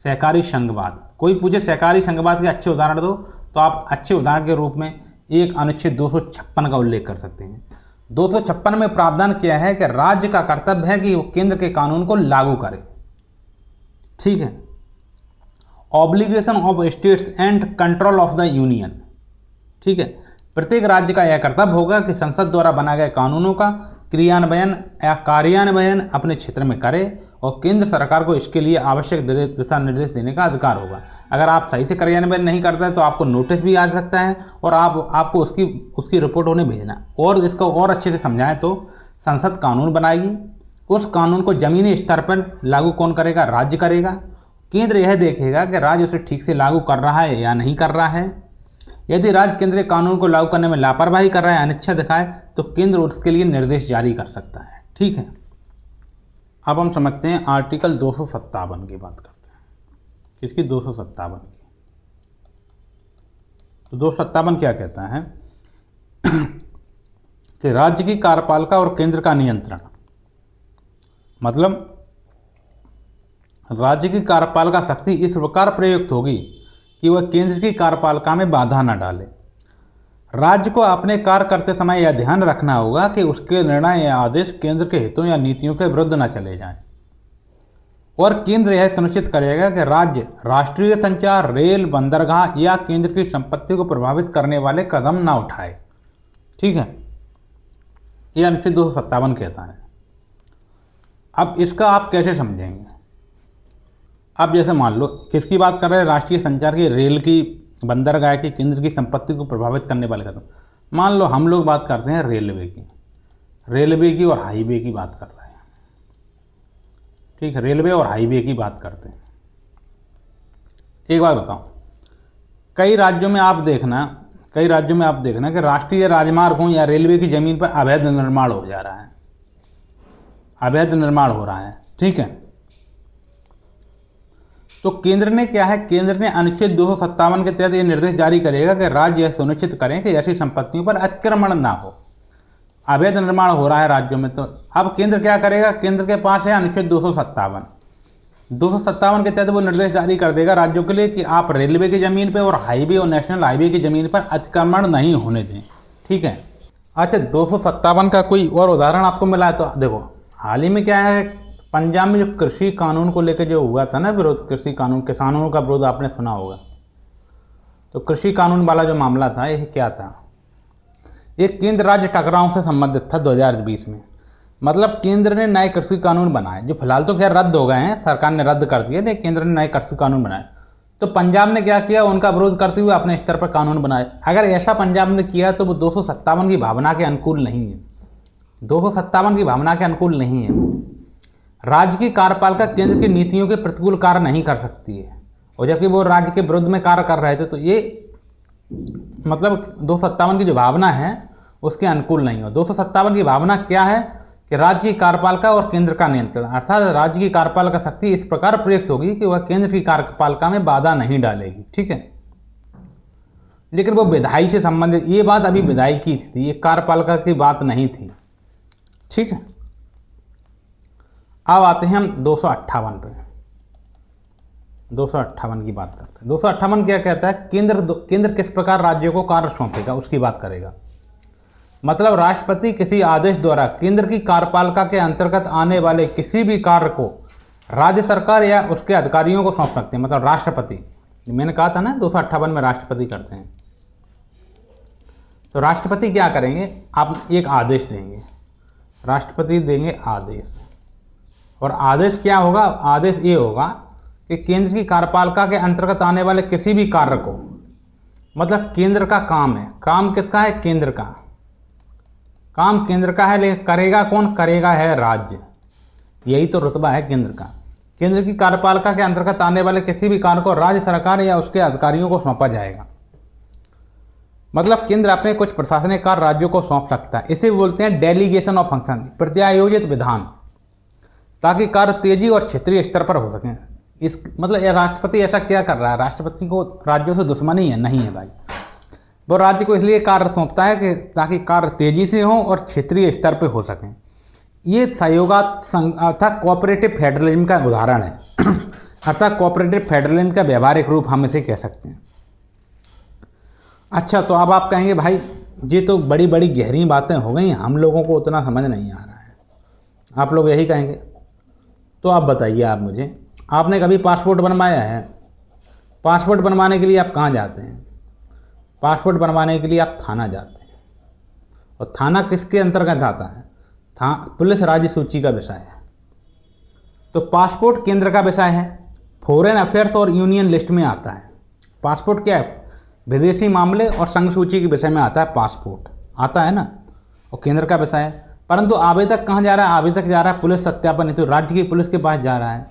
[SPEAKER 1] सहकारी संघवाद। कोई पूछे सहकारी संघवाद के अच्छे उदाहरण दो, तो आप अच्छे उदाहरण के रूप में एक अनुच्छेद 256 का उल्लेख कर सकते हैं। 256 में प्रावधान किया है कि राज्य का कर्तव्य है कि वो केंद्र के कानून को लागू करे, ठीक है। Obligation of states and control of the union, ठीक है। प्रत्येक राज्य का यह कर्तव्य होगा कि संसद द्वारा बनाए गए कानूनों का क्रियान्वयन या कार्यान्वयन अपने क्षेत्र में करे और केंद्र सरकार को इसके लिए आवश्यक दिशा निर्देश देने का अधिकार होगा। अगर आप सही से कार्यान्वयन नहीं करते हैं तो आपको नोटिस भी आ सकता है और आपको उसकी रिपोर्ट उन्हें भेजना। और इसको और अच्छे से समझाएं तो संसद कानून बनाएगी, उस कानून को जमीनी स्तर पर लागू कौन करेगा, राज्य करेगा। केंद्र यह देखेगा कि राज्य उसे ठीक से लागू कर रहा है या नहीं कर रहा है। यदि राज्य केंद्रीय कानून को लागू करने में लापरवाही कर रहा है, अनिच्छा दिखाए, तो केंद्र उसके लिए निर्देश जारी कर सकता है, ठीक है। अब हम समझते हैं आर्टिकल 257 की बात करते हैं। किसकी, 257 की। तो 257 क्या कहता है कि राज्य की कार्यपालिका और केंद्र का नियंत्रण, मतलब राज्य की कार्यपालिका शक्ति इस प्रकार प्रयुक्त होगी कि वह केंद्र की कार्यपालिका में बाधा न डाले। राज्य को अपने कार्य करते समय यह ध्यान रखना होगा कि उसके निर्णय या आदेश केंद्र के हितों या नीतियों के विरुद्ध न चले जाएं। और केंद्र यह सुनिश्चित करेगा कि राज्य राष्ट्रीय संचार, रेल, बंदरगाह या केंद्र की संपत्ति को प्रभावित करने वाले कदम न उठाए, ठीक है। यह अनुच्छेद 257 कहता है। अब इसका आप कैसे समझेंगे। अब जैसे मान लो किसकी बात कर रहे हैं, राष्ट्रीय संचार की, रेल की, बंदरगाह की, केंद्र की संपत्ति को प्रभावित करने वाले कदम। मान लो हम लोग बात करते हैं रेलवे की और हाईवे की बात कर रहे हैं, ठीक है। रेलवे और हाईवे की बात करते हैं। एक बात बताओ, कई राज्यों में आप देखना कि राष्ट्रीय राजमार्गों या रेलवे की जमीन पर अवैध निर्माण हो जा रहा है। अवैध निर्माण हो रहा है। ठीक है, तो केंद्र ने क्या है, केंद्र ने अनुच्छेद 257 के तहत ये निर्देश जारी करेगा कि राज्य यह सुनिश्चित करें कि ऐसी संपत्तियों पर अतिक्रमण ना हो। अवैध निर्माण हो रहा है राज्यों में, तो अब केंद्र क्या करेगा, केंद्र के पास है अनुच्छेद 257 के तहत वो निर्देश जारी कर देगा राज्यों के लिए कि आप रेलवे की ज़मीन पे और हाईवे और नेशनल हाईवे की ज़मीन पर अतिक्रमण नहीं होने दें। ठीक है, अच्छा 257 का कोई और उदाहरण आपको मिला है तो देखो, हाल ही में क्या है, पंजाब में जो कृषि कानून को लेकर जो हुआ था ना विरोध, कृषि कानून, किसानों का विरोध आपने सुना होगा। तो कृषि कानून वाला जो मामला था ये क्या था, ये केंद्र राज्य टकराव से संबंधित था 2020 में। मतलब केंद्र ने नए कृषि कानून बनाए, जो फिलहाल तो खैर रद्द हो गए हैं, सरकार ने रद्द कर दिए, लेकिन केंद्र ने नए कृषि कानून बनाए। तो पंजाब ने क्या किया, उनका विरोध करते हुए अपने स्तर पर कानून बनाए। अगर ऐसा पंजाब ने किया तो वो 257 की भावना के अनुकूल नहीं है, 257 की भावना के अनुकूल नहीं है। राज्य की कार्यपालिका केंद्र की नीतियों के प्रतिकूल कार्य नहीं कर सकती है, और जबकि वो राज्य के विरुद्ध में कार्य कर रहे थे, तो ये मतलब 257 की जो भावना है उसके अनुकूल नहीं हो। 257 की भावना क्या है कि राज्य की कार्यपालिका और केंद्र का नियंत्रण, अर्थात राज्य की कार्यपालिका शक्ति इस प्रकार प्रयुक्त होगी कि वह केंद्र की कार्यपालिका में बाधा नहीं डालेगी। ठीक है, लेकिन वो विधायी से संबंधित, ये बात अभी विधायी की थी, ये कार्यपालिका की बात नहीं थी। ठीक है, अब आते हैं हम 258 पे। 258 की बात करते हैं। 258 क्या कहता है, केंद्र किस प्रकार राज्यों को कार्य सौंपेगा उसकी बात करेगा। मतलब राष्ट्रपति किसी आदेश द्वारा केंद्र की कार्यपालिका के अंतर्गत आने वाले किसी भी कार्य को राज्य सरकार या उसके अधिकारियों को सौंप सकते हैं। मतलब राष्ट्रपति, मैंने कहा था ना 258 में राष्ट्रपति करते हैं, तो राष्ट्रपति क्या करेंगे, आप एक आदेश देंगे, राष्ट्रपति देंगे आदेश, और आदेश क्या होगा, आदेश ये होगा कि केंद्र की कार्यपालिका के अंतर्गत आने वाले किसी भी कार्य को, मतलब केंद्र का काम है, काम किसका है, केंद्र का काम, केंद्र का है, लेकिन करेगा कौन, करेगा है राज्य। यही तो रुतबा है केंद्र का। केंद्र की कार्यपालिका के अंतर्गत आने वाले किसी भी कार्य को राज्य सरकार या उसके अधिकारियों को सौंपा जाएगा। मतलब केंद्र अपने कुछ प्रशासनिक कार्य राज्यों को सौंप सकता है, इसे बोलते हैं डेलीगेशन ऑफ फंक्शन, प्रत्यायोजित विधान, ताकि कार्य तेजी और क्षेत्रीय स्तर पर हो सकें। इस मतलब राष्ट्रपति ऐसा क्या कर रहा है, राष्ट्रपति को राज्यों से दुश्मनी है, नहीं है भाई, वो राज्य को इसलिए कार्य सौंपता है कि ताकि कार्य तेजी से हो और क्षेत्रीय स्तर पे हो सकें। ये अर्थात कोऑपरेटिव फेडरलिज्म का उदाहरण है अर्थात कोऑपरेटिव फेडरलिज्म का व्यवहारिक रूप हम इसे कह सकते हैं। अच्छा, तो अब आप कहेंगे भाई ये तो बड़ी बड़ी गहरी बातें हो गई, हम लोगों को उतना समझ नहीं आ रहा है, आप लोग यही कहेंगे। तो आप बताइए, आप मुझे, आपने कभी पासपोर्ट बनवाया है? पासपोर्ट बनवाने के लिए आप कहाँ जाते हैं? पासपोर्ट बनवाने के लिए आप थाना जाते हैं, और थाना किसके अंतर्गत आता है, पुलिस राज्य सूची का विषय है। तो पासपोर्ट केंद्र का विषय है, फॉरेन अफेयर्स और यूनियन लिस्ट में आता है। पासपोर्ट क्या है, विदेशी मामले और संघ सूची के विषय में आता है, पासपोर्ट आता है ना, और केंद्र का विषय है। परंतु आवेदक कहाँ जा रहा है, आवेदक जा रहा है पुलिस सत्यापन हेतु, राज्य की पुलिस के पास जा रहा है।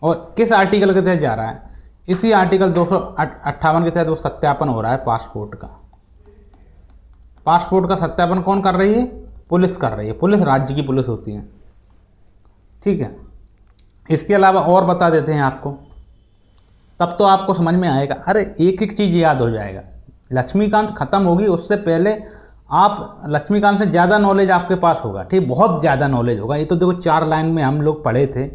[SPEAKER 1] और किस आर्टिकल के तहत जा रहा है, इसी आर्टिकल 258 के तहत वो सत्यापन हो रहा है पासपोर्ट का। पासपोर्ट का सत्यापन कौन कर रही है, पुलिस कर रही है, पुलिस राज्य की पुलिस होती है। ठीक है, इसके अलावा और बता देते हैं आपको, तब तो आपको समझ में आएगा। अरे एक एक चीज़ याद हो जाएगा। लक्ष्मीकांत खत्म होगी उससे पहले आप लक्ष्मीकांत से ज़्यादा नॉलेज आपके पास होगा, ठीक, बहुत ज़्यादा नॉलेज होगा। ये तो देखो 4 लाइन में हम लोग पढ़े थे।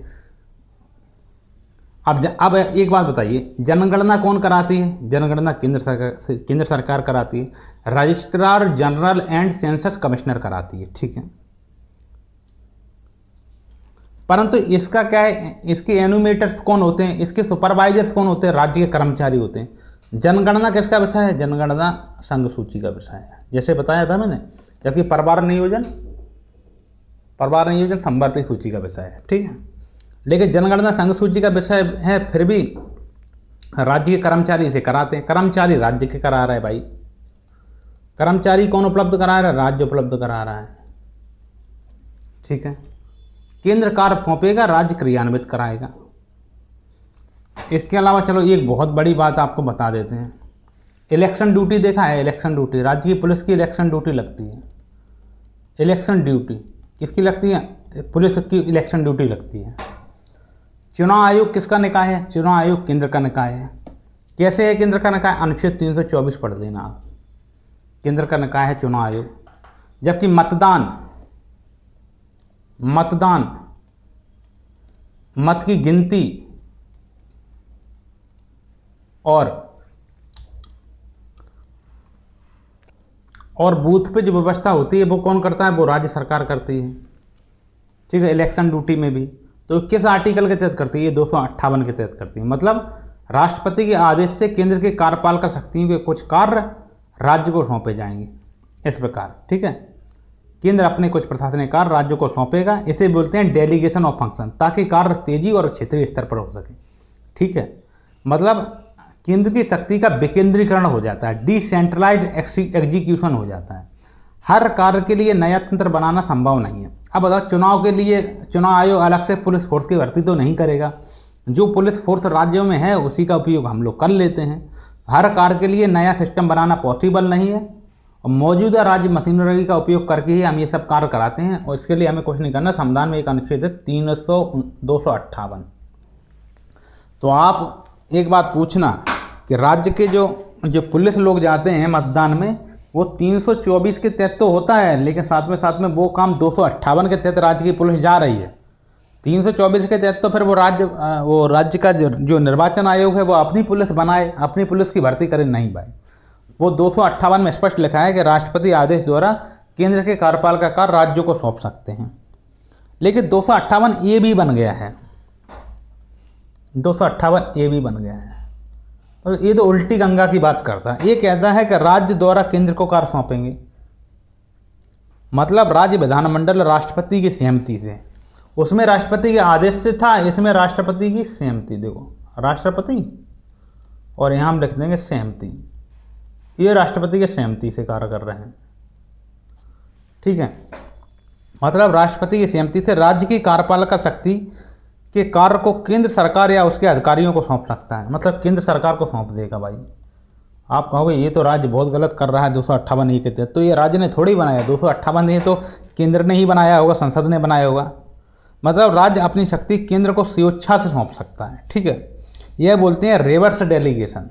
[SPEAKER 1] अब एक बात बताइए, जनगणना कौन कराती है? जनगणना केंद्र सरकार कराती है। Registrar general and census commissioner कराती है, ठीक है। परंतु इसका क्या है, इसके एनुमेटर्स कौन होते हैं, इसके सुपरवाइजर्स कौन होते हैं? राज्य के कर्मचारी होते हैं। जनगणना किसका विषय है? जनगणना संघ सूची का विषय है, जैसे बताया था मैंने। जबकि परिवार नियोजन संवर्ती सूची का विषय है, ठीक है। लेकिन जनगणना संघ सूची का विषय है, फिर भी राज्य के कर्मचारी इसे कराते हैं। कर्मचारी राज्य के करा रहा है भाई, कर्मचारी कौन उपलब्ध करा रहा है? राज्य उपलब्ध करा रहा है, ठीक है। केंद्र कार्य सौंपेगा, राज्य क्रियान्वित कराएगा। इसके अलावा चलो एक बहुत बड़ी बात आपको बता देते हैं, इलेक्शन ड्यूटी देखा है? इलेक्शन ड्यूटी, राज्य की पुलिस की इलेक्शन ड्यूटी लगती है। इलेक्शन ड्यूटी किसकी लगती है? पुलिस की इलेक्शन ड्यूटी लगती है। चुनाव आयोग किसका निकाय है? चुनाव आयोग केंद्र का निकाय है। कैसे है केंद्र का निकाय? अनुच्छेद 324 पढ़ देना आप। केंद्र का निकाय है चुनाव आयोग। जबकि मतदान मत की गिनती और बूथ पे जो व्यवस्था होती है वो कौन करता है? वो राज्य सरकार करती है। ठीक है, इलेक्शन ड्यूटी में भी तो किस आर्टिकल के तहत करती है? ये 258 के तहत करती है। मतलब राष्ट्रपति के आदेश से केंद्र के कार्यपालिका शक्तियों के कुछ कार्य राज्य को सौंपे जाएंगे, इस प्रकार। ठीक है, केंद्र अपने कुछ प्रशासनिक कार्य राज्य को सौंपेगा। इसे बोलते हैं डेलीगेशन ऑफ फंक्शन, ताकि कार्य तेजी और क्षेत्रीय स्तर पर हो सके। ठीक है, मतलब केंद्र की शक्ति का विकेंद्रीकरण हो जाता है, डिसेंट्रलाइज्ड एग्जीक्यूशन हो जाता है। हर कार्य के लिए नया तंत्र बनाना संभव नहीं है। अब अगर चुनाव के लिए चुनाव आयोग अलग से पुलिस फोर्स की भर्ती तो नहीं करेगा, जो पुलिस फोर्स राज्यों में है उसी का उपयोग हम लोग कर लेते हैं। हर कार्य के लिए नया सिस्टम बनाना पॉसिबल नहीं है और मौजूदा राज्य मशीनरी का उपयोग करके ही हम ये सब कार्य कराते हैं। और इसके लिए हमें कुछ नहीं करना। संविधान में एक अनुच्छेद है 258। तो आप एक बात पूछना कि राज्य के जो पुलिस लोग जाते हैं मतदान में, वो 324 के तहत तो होता है, लेकिन साथ में वो काम 258 के तहत राज्य की पुलिस जा रही है। 324 के तहत तो फिर वो राज्य का जो निर्वाचन आयोग है वो अपनी पुलिस बनाए, अपनी पुलिस की भर्ती करे। नहीं भाई, वो 258 में स्पष्ट लिखा है कि राष्ट्रपति आदेश द्वारा केंद्र के कार्यपालिका कार्य राज्यों को सौंप सकते हैं। लेकिन 258 ए भी बन गया है, 258 ए भी बन गया है। तो ये तो उल्टी गंगा की बात करता है। ये कहता है कि राज्य द्वारा केंद्र को कार्य सौंपेंगे, मतलब राज्य विधानमंडल राष्ट्रपति की सहमति से। उसमें राष्ट्रपति के आदेश से था, इसमें राष्ट्रपति की सहमति। देखो, राष्ट्रपति और यहाँ हम लिख देंगे सहमति। ये राष्ट्रपति की सहमति से कार्य कर रहे हैं। ठीक है, मतलब राष्ट्रपति की सहमति से राज्य की कार्यपालिका शक्ति के कार्य को केंद्र सरकार या उसके अधिकारियों को सौंप सकता है। मतलब केंद्र सरकार को सौंप देगा। भाई आप कहोगे ये तो राज्य बहुत गलत कर रहा है 258 ए के तहत। तो ये राज्य ने थोड़ी बनाया, 258 ए तो केंद्र ने ही बनाया होगा, संसद ने बनाया होगा। मतलब राज्य अपनी शक्ति केंद्र को स्वेच्छा से सौंप सकता है। ठीक है, यह बोलते हैं रिवर्स डेलीगेशन।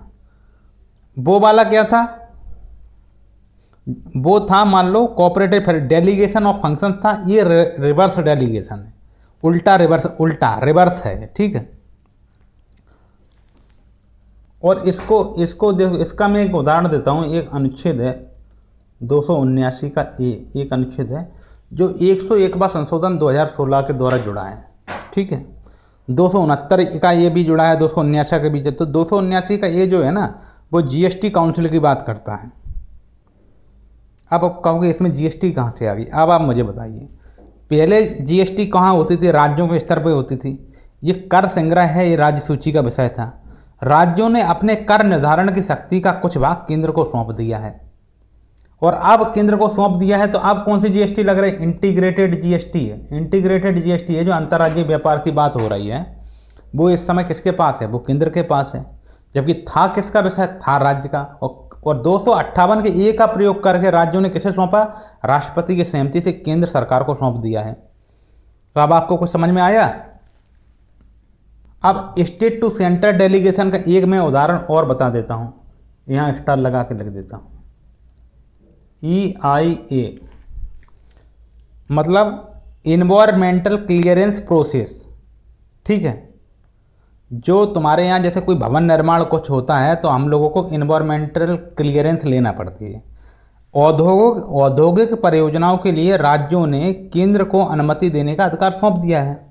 [SPEAKER 1] वो वाला क्या था? वो था मान लो कोऑपरेटिव डेलीगेशन ऑफ फंक्शन था। ये रिवर्स डेलीगेशन है, उल्टा रिवर्स है। ठीक है, और इसको देखो, इसका मैं एक उदाहरण देता हूँ। एक अनुच्छेद है 279 का एक अनुच्छेद है जो 101वां संशोधन 2016 के द्वारा जुड़ा है। ठीक है, 269 का ये भी जुड़ा है 279 के बीच। तो 279 का ये जो है ना, वो जीएसटी काउंसिल की बात करता है। अब आप कहोगे इसमें जीएसटी कहाँ से आ गई? अब आप मुझे बताइए, पहले जीएसटी कहाँ होती थी? राज्यों के स्तर पर होती थी। ये कर संग्रह है, ये राज्य सूची का विषय था। राज्यों ने अपने कर निर्धारण की शक्ति का कुछ भाग केंद्र को सौंप दिया है, और अब केंद्र को सौंप दिया है तो अब कौन सी जीएसटी लग रही है? इंटीग्रेटेड जीएसटी है। इंटीग्रेटेड जीएसटी है जो अंतर्राज्यीय व्यापार की बात हो रही है, वो इस समय किसके पास है? वो केंद्र के पास है। जबकि था किसका विषय? था राज्य का। और 258 के ए का प्रयोग करके राज्यों ने किसे सौंपा? राष्ट्रपति की सहमति से केंद्र सरकार को सौंप दिया है। तो अब आपको कुछ समझ में आया? अब स्टेट टू सेंटर डेलीगेशन का एक मैं उदाहरण और बता देता हूं, यहां स्टार लगा के लिख देता हूं। EIA मतलब इन्वायरमेंटल क्लियरेंस प्रोसेस। ठीक है, जो तुम्हारे यहाँ जैसे कोई भवन निर्माण कुछ होता है तो हम लोगों को इन्वायरमेंटल क्लियरेंस लेना पड़ती है। औद्योगिक परियोजनाओं के लिए राज्यों ने केंद्र को अनुमति देने का अधिकार सौंप दिया है।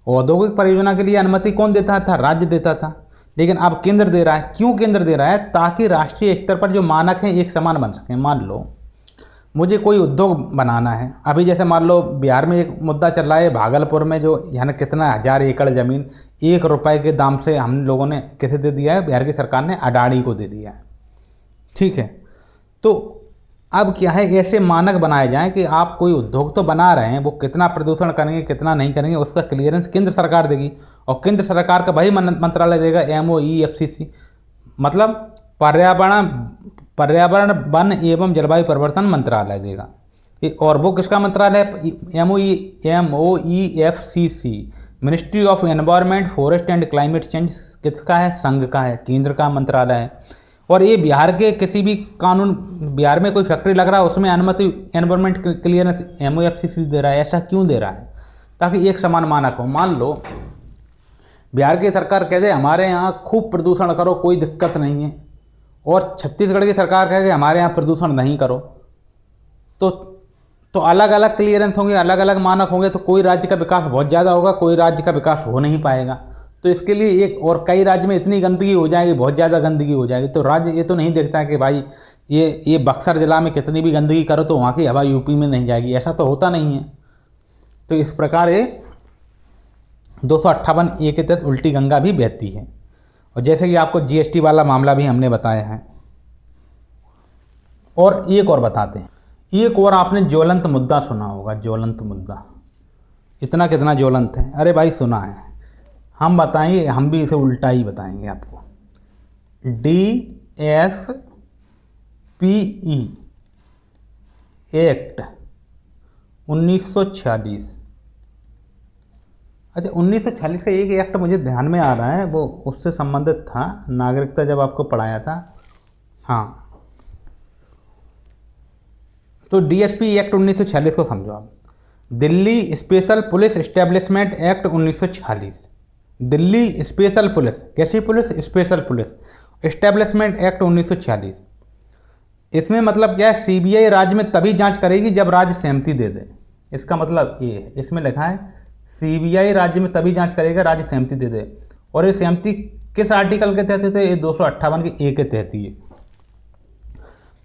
[SPEAKER 1] औद्योगिक परियोजना के लिए अनुमति कौन देता था? राज्य देता था। लेकिन अब केंद्र दे रहा है। क्यों केंद्र दे रहा है? ताकि राष्ट्रीय स्तर पर जो मानक हैं एक समान बन सकें। मान लो मुझे कोई उद्योग बनाना है, अभी जैसे मान लो बिहार में एक मुद्दा चल रहा है, भागलपुर में जो यानी कितना 1000 एकड़ ज़मीन 1 रुपए के दाम से हम लोगों ने किसे दे दिया है? बिहार की सरकार ने अडानी को दे दिया है। ठीक है, तो अब क्या है, ऐसे मानक बनाए जाएं कि आप कोई उद्योग तो बना रहे हैं, वो कितना प्रदूषण करेंगे कितना नहीं करेंगे उसका क्लियरेंस केंद्र सरकार देगी, और केंद्र सरकार का वही मंत्रालय देगा, MOE FCC मतलब पर्यावरण वन एवं जलवायु परिवर्तन मंत्रालय देगा। और वो किसका मंत्रालय है? MOEFCC, ministry of environment forest and climate change किसका है? संघ का है, केंद्र का मंत्रालय है। और ये बिहार के किसी भी कानून, बिहार में कोई फैक्ट्री लग रहा है उसमें अनुमति एनवायरनमेंट क्लियरेंस MOEFCC दे रहा है। ऐसा क्यों दे रहा है? ताकि एक समान मानक हो। मान लो बिहार की सरकार कह दे हमारे यहाँ खूब प्रदूषण करो, कोई दिक्कत नहीं है, और छत्तीसगढ़ की सरकार कहे कि हमारे यहाँ प्रदूषण नहीं करो, तो अलग अलग क्लियरेंस होंगे, अलग अलग मानक होंगे, तो कोई राज्य का विकास बहुत ज़्यादा होगा, कोई राज्य का विकास हो नहीं पाएगा। तो इसके लिए एक और कई राज्य में इतनी गंदगी हो जाएगी, बहुत ज़्यादा गंदगी हो जाएगी, तो राज्य ये तो नहीं देखता है कि भाई ये बक्सर जिला में कितनी भी गंदगी करो तो वहाँ की हवा यूपी में नहीं जाएगी, ऐसा तो होता नहीं है। तो इस प्रकार ये 258A के तहत उल्टी गंगा भी बहती है। और जैसे कि आपको GST वाला मामला भी हमने बताया है। और एक और बताते हैं, एक और आपने ज्वलंत मुद्दा सुना होगा, ज्वलंत मुद्दा। इतना कितना ज्वलंत है? अरे भाई सुना है, हम बताएंगे, हम भी इसे उल्टा ही बताएंगे आपको। DSPE act 1946। अच्छा, 1946 का एक एक्ट मुझे ध्यान में आ रहा है, वो उससे संबंधित था, नागरिकता जब आपको पढ़ाया था। हाँ, तो DSP एक्ट 1946 को समझो आप। Delhi special police establishment act 1946। Delhi special police, कैसी पुलिस? Special police establishment act 1946। इसमें मतलब क्या है? CBI राज्य में तभी जांच करेगी जब राज्य सहमति दे दे। इसका मतलब ये है, इसमें लिखा है CBI राज्य में तभी जांच करेगा राज्य सहमति दे दे। और ये सहमति किस आर्टिकल के तहत है? ये 258 के A के तहत ही है।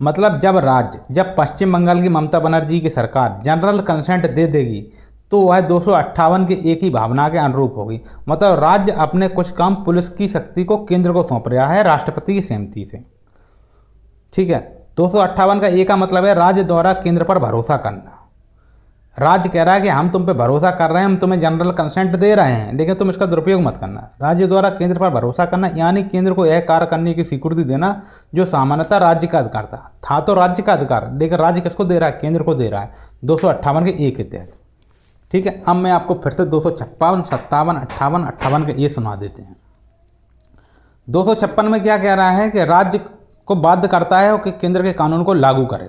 [SPEAKER 1] मतलब जब पश्चिम बंगाल की ममता बनर्जी की सरकार जनरल कंसेंट दे देगी तो वह 258 के A की भावना के अनुरूप होगी। मतलब राज्य अपने कुछ काम पुलिस की शक्ति को केंद्र को सौंप रहा है राष्ट्रपति की सहमति से। ठीक है, 258 का A का मतलब है राज्य द्वारा केंद्र पर भरोसा करना। राज्य कह रहा है कि हम तुम पे भरोसा कर रहे हैं, हम तुम्हें जनरल कंसेंट दे रहे हैं, लेकिन तुम इसका दुरुपयोग मत करना। राज्य द्वारा केंद्र पर भरोसा करना यानी केंद्र को यह कार्य करने की स्वीकृति देना जो सामान्यतः राज्य का अधिकार था तो राज्य का अधिकार, लेकिन राज्य किसको दे रहा है? केंद्र को दे रहा है 258 के A के तहत। ठीक है, अब मैं आपको फिर से 256, 57, 58 के ये सुना देते हैं। 256 में क्या कह रहा है कि राज्य को बाध्य करता है कि केंद्र के कानून को लागू करे।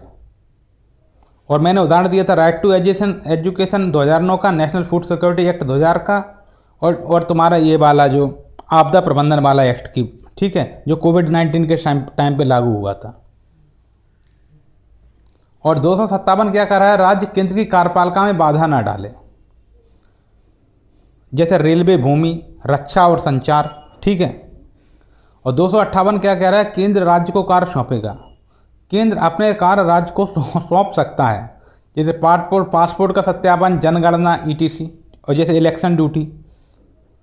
[SPEAKER 1] और मैंने उदाहरण दिया था राइट टू एजुकेशन 2009 का, नेशनल फूड सिक्योरिटी एक्ट 2000 का, और तुम्हारा ये वाला जो आपदा प्रबंधन वाला एक्ट की, ठीक है, जो कोविड-19 के टाइम पे लागू हुआ था। और 257 क्या कर रहा है? राज्य केंद्र की कार्यपालिका में बाधा ना डाले, जैसे रेलवे, भूमि, रक्षा और संचार। ठीक है, और 258 क्या कह रहा है? केंद्र राज्य को कार्य सौंपेगा। केंद्र अपने कार्य राज्य को सौंप सकता है, जैसे पासपोर्ट का सत्यापन, जनगणना ETC, और जैसे इलेक्शन ड्यूटी।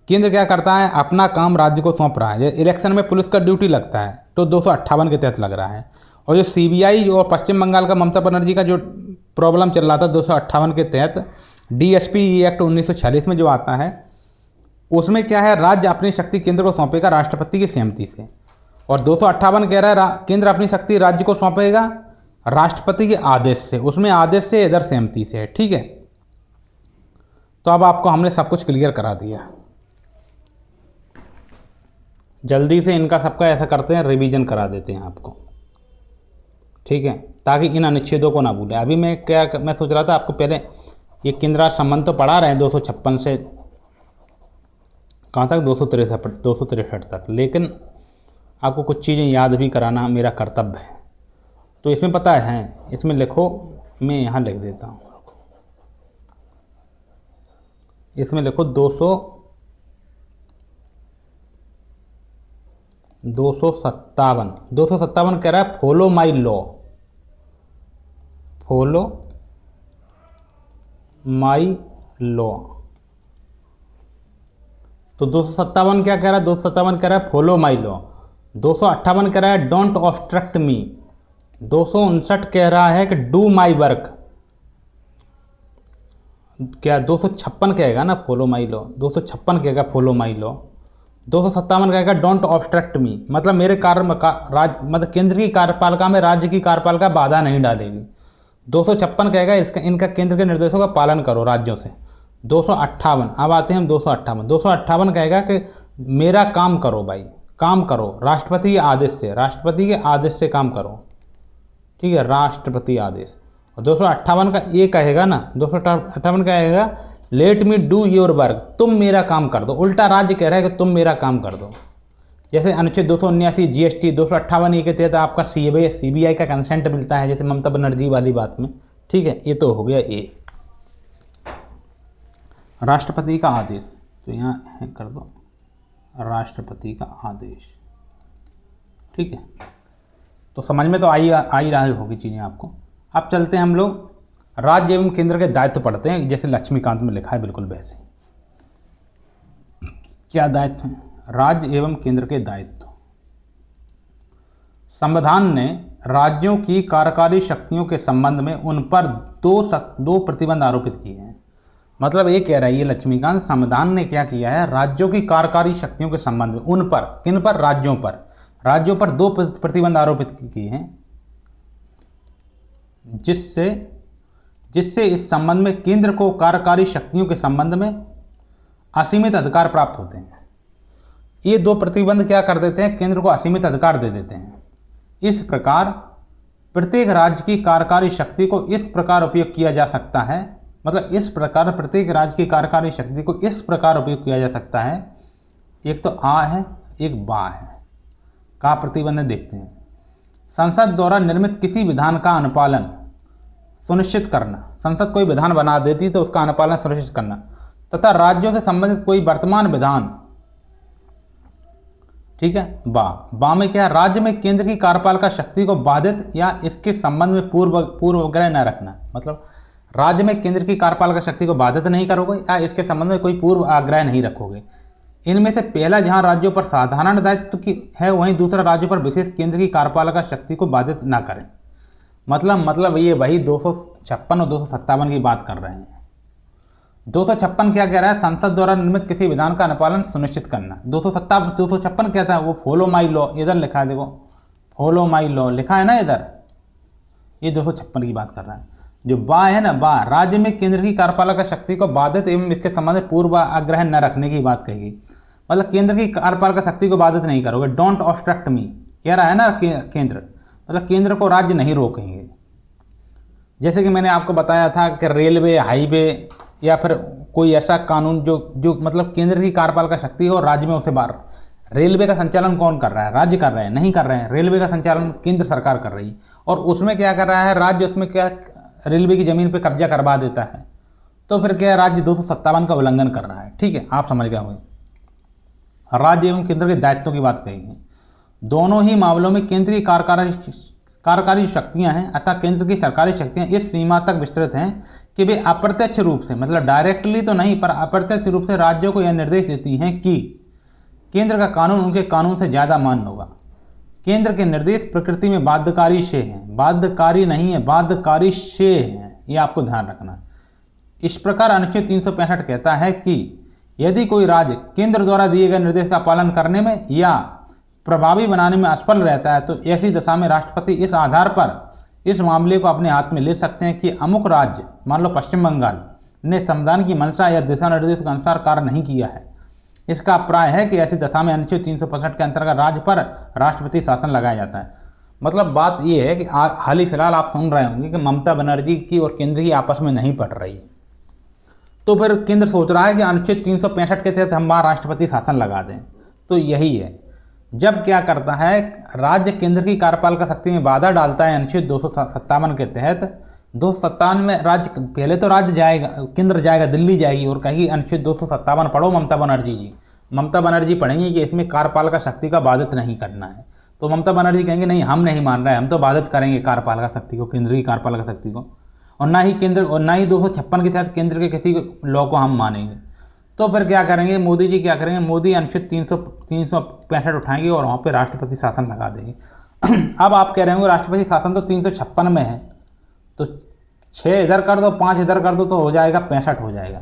[SPEAKER 1] केंद्र क्या करता है? अपना काम राज्य को सौंप रहा है। जैसे इलेक्शन में पुलिस का ड्यूटी लगता है तो 258 के तहत लग रहा है। और जो CBI और पश्चिम बंगाल का ममता बनर्जी का जो प्रॉब्लम चल रहा था 258 के तहत, DSP एक्ट 1946 में जो आता है उसमें क्या है? राज्य अपनी शक्ति केंद्र को सौंपेगा राष्ट्रपति की सहमति से। और 258 कह रहा है केंद्र अपनी शक्ति राज्य को सौंपेगा राष्ट्रपति के आदेश से, उसमें आदेश से इधर सहमति से है। ठीक है, तो अब आपको हमने सब कुछ क्लियर करा दिया। जल्दी से इनका सबका ऐसा करते हैं, रिवीजन करा देते हैं आपको। ठीक है, ताकि इन अनुच्छेदों को ना भूलें। अभी मैं सोच रहा था आपको पहले ये केंद्र राज्य संबंध तो पढ़ा रहे हैं 256 से कहाँ तक? 263 तक, लेकिन आपको कुछ चीज़ें याद भी कराना मेरा कर्तव्य है। तो इसमें पता है, इसमें लिखो, मैं यहाँ लिख देता हूँ, इसमें लिखो 257 कह रहा है follow my law, follow my law. तो 257 क्या कह रहा है? 257 कह रहा है फॉलो माई लॉ। 258 कह रहा है डोंट ऑब्स्ट्रक्ट मी। 259 कह रहा है कि डू माई वर्क। क्या 256 कहेगा ना फॉलो माई लॉ, 256 कहेगा फॉलो माई लॉ। 257 कहेगा डोंट ऑब्स्ट्रक्ट मी, मतलब मेरे कार्य मतलब केंद्र की कार्यपालिका में राज्य की कार्यपालिका बाधा नहीं डालेगी। 256 कहेगा इसका इनका केंद्र के निर्देशों का पालन करो राज्यों से। 258, अब आते हैं हम 258 कहेगा कि मेरा काम करो भाई, काम करो राष्ट्रपति के आदेश से, राष्ट्रपति के आदेश से काम करो, ठीक है, राष्ट्रपति आदेश। और 258 का ये कहेगा ना, 258 का कहेगा let me do your work, तुम मेरा काम कर दो। उल्टा राज्य कह रहा है कि तुम मेरा काम कर दो। जैसे अनुच्छेद 279 जीएसटी, 258 के तहत आपका सीबीआई का कंसेंट मिलता है, जैसे ममता बनर्जी वाली बात में, ठीक है। ये तो हो गया ये राष्ट्रपति का आदेश, तो यहाँ कर दो राष्ट्रपति का आदेश, ठीक है। तो समझ में तो आ ही रही होगी चीज़ें आपको। अब चलते हैं हम लोग राज्य एवं केंद्र के दायित्व पढ़ते हैं, जैसे लक्ष्मीकांत में लिखा है बिल्कुल वैसे। क्या दायित्व है? राज्य एवं केंद्र के दायित्व। संविधान ने राज्यों की कार्यकारी शक्तियों के संबंध में उन पर दो प्रतिबंध आरोपित किए हैं। मतलब ये कह रही है लक्ष्मीकांत, संविधान ने क्या किया है, राज्यों की कार्यकारी शक्तियों के संबंध में उन पर, किन पर, राज्यों पर 2 प्रतिबंध आरोपित किए हैं, जिससे इस संबंध में केंद्र को कार्यकारी शक्तियों के संबंध में असीमित अधिकार प्राप्त होते हैं। ये 2 प्रतिबंध क्या कर देते हैं, केंद्र को असीमित अधिकार दे देते हैं। इस प्रकार प्रत्येक राज्य की कार्यकारी शक्ति को इस प्रकार उपयोग किया जा सकता है, मतलब इस प्रकार प्रत्येक राज्य की कार्यकारी शक्ति को इस प्रकार उपयोग किया जा सकता है, एक तो आ है, एक बा है। का प्रतिबंध देखते हैं। संसद द्वारा निर्मित किसी विधान का अनुपालन सुनिश्चित करना, संसद कोई विधान बना देती तो उसका अनुपालन सुनिश्चित करना, तथा राज्यों से संबंधित कोई वर्तमान विधान, ठीक है। बा में क्या है, राज्य में केंद्र की कार्यपालिका शक्ति को बाधित या इसके संबंध में पूर्वाग्रह न रखना, मतलब राज्य में केंद्र की कार्यपालिका शक्ति को बाधित नहीं करोगे या इसके संबंध में कोई पूर्व आग्रह नहीं रखोगे। इनमें से पहला जहां राज्यों पर साधारण दायित्व की है, वहीं दूसरा राज्यों पर विशेष केंद्र की कार्यपालिका शक्ति को बाधित ना करें। मतलब ये वही 256 और 257 की बात कर रहे हैं। 256 क्या कह रहा है, संसद द्वारा निर्मित किसी विधान का अनुपालन सुनिश्चित करना। 256 कहता है वो फॉलो माई लॉ, इधर लिखा है देखो, फॉलो माई लॉ लिखा है ना इधर, ये 256 की बात कर रहा है। जो बा है ना, बा राज्य में केंद्र की कार्यपालिका शक्ति को बाधित एवं इसके संबंध में पूर्व आग्रह न रखने की बात कहेगी। मतलब केंद्र की कार्यपालिका शक्ति को बाधित नहीं करोगे, डोंट ऑब्स्ट्रक्ट मी कह रहा है ना केंद्र, मतलब केंद्र को राज्य नहीं रोकेंगे। जैसे कि मैंने आपको बताया था कि रेलवे, हाईवे या फिर कोई ऐसा कानून जो मतलब केंद्र की कार्यपालिका शक्ति हो, राज्य में उसे बाहर। रेलवे का संचालन कौन कर रहा है, राज्य कर रहे हैं, नहीं कर रहे हैं। रेलवे का संचालन केंद्र सरकार कर रही है, और उसमें क्या कर रहा है राज्य, उसमें क्या रेलवे की जमीन पे कब्जा करवा देता है, तो फिर क्या राज्य 257 का उल्लंघन कर रहा है, ठीक है, आप समझ गए होंगे। राज्य एवं केंद्र के दायित्वों की बात कही, दोनों ही मामलों में केंद्रीय कार्यकारी शक्तियां हैं, अतः केंद्र की सरकारी शक्तियां इस सीमा तक विस्तृत हैं कि वे अप्रत्यक्ष रूप से, मतलब डायरेक्टली तो नहीं पर अप्रत्यक्ष रूप से राज्यों को यह निर्देश देती हैं कि केंद्र का कानून उनके कानून से ज़्यादा मान्य होगा। केंद्र के निर्देश प्रकृति में बाध्यकारी से हैं, बाध्यकारी नहीं है, बाध्यकारी से हैं, ये आपको ध्यान रखना। इस प्रकार अनुच्छेद 365 कहता है कि यदि कोई राज्य केंद्र द्वारा दिए गए निर्देश का पालन करने में या प्रभावी बनाने में असफल रहता है, तो ऐसी दशा में राष्ट्रपति इस आधार पर इस मामले को अपने हाथ में ले सकते हैं कि अमुक राज्य, मान लो पश्चिम बंगाल, ने संविधान की मंशा या दिशा निर्देश के अनुसार कार्य नहीं किया है। इसका अभिप्राय है कि ऐसी दशा में अनुच्छेद 365 के अंतर्गत राज्य पर राष्ट्रपति शासन लगाया जाता है। मतलब बात यह है कि हाल ही फिलहाल आप सुन रहे होंगे कि ममता बनर्जी की और केंद्र की आपस में नहीं पड़ रही है, तो फिर केंद्र सोच रहा है कि अनुच्छेद 365 के तहत हम वहाँ राष्ट्रपति शासन लगा दें। तो यही है, जब क्या करता है राज्य केंद्र की कार्यपालिका शक्ति में बाधा डालता है अनुच्छेद 257 के तहत। 257 में राज्य, पहले तो राज्य जाएगा, केंद्र जाएगा, दिल्ली जाएगी और कहेगी अनुच्छेद 257 पढ़ो ममता बनर्जी जी। ममता बनर्जी पढ़ेंगी कि इसमें कार्यपालिका शक्ति का बाधित नहीं करना है, तो ममता बनर्जी कहेंगे नहीं हम नहीं मान रहे हैं, हम तो बाधित करेंगे कार्यपालिका शक्ति को, केंद्र की कार्यपालिका शक्ति को, और ना ही केंद्र और ना ही 256 के तहत केंद्र के किसी लॉ को हम मानेंगे। तो फिर क्या करेंगे मोदी जी, क्या करेंगे मोदी, अनुच्छेद 365 उठाएंगे और वहाँ पे राष्ट्रपति शासन लगा देंगे। अब आप कह रहे होंगे राष्ट्रपति शासन तो 356 में है, तो 6 इधर कर दो, 5 इधर कर दो, तो हो जाएगा 65 हो जाएगा।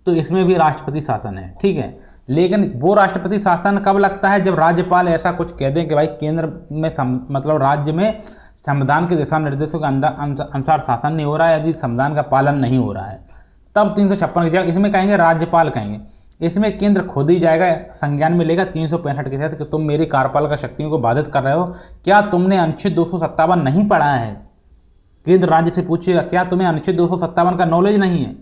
[SPEAKER 1] तो इसमें भी राष्ट्रपति शासन है, ठीक है। लेकिन वो राष्ट्रपति शासन कब लगता है, जब राज्यपाल ऐसा कुछ कह दें कि भाई केंद्र में मतलब राज्य में संविधान के दिशा निर्देशों के अनुसार शासन नहीं हो रहा है, यदि संविधान का पालन नहीं हो रहा है, तब 356 की जगह इसमें कहेंगे राज्यपाल कहेंगे। इसमें केंद्र खुद ही जाएगा, संज्ञान में लेगा 365 के तहत कि तुम मेरी कार्यपालक शक्तियों को बाधित कर रहे हो। क्या तुमने अनुच्छेद 257 नहीं पढ़ा है? केंद्र राज्य से पूछेगा क्या तुम्हें अनुच्छेद 257 का नॉलेज नहीं है?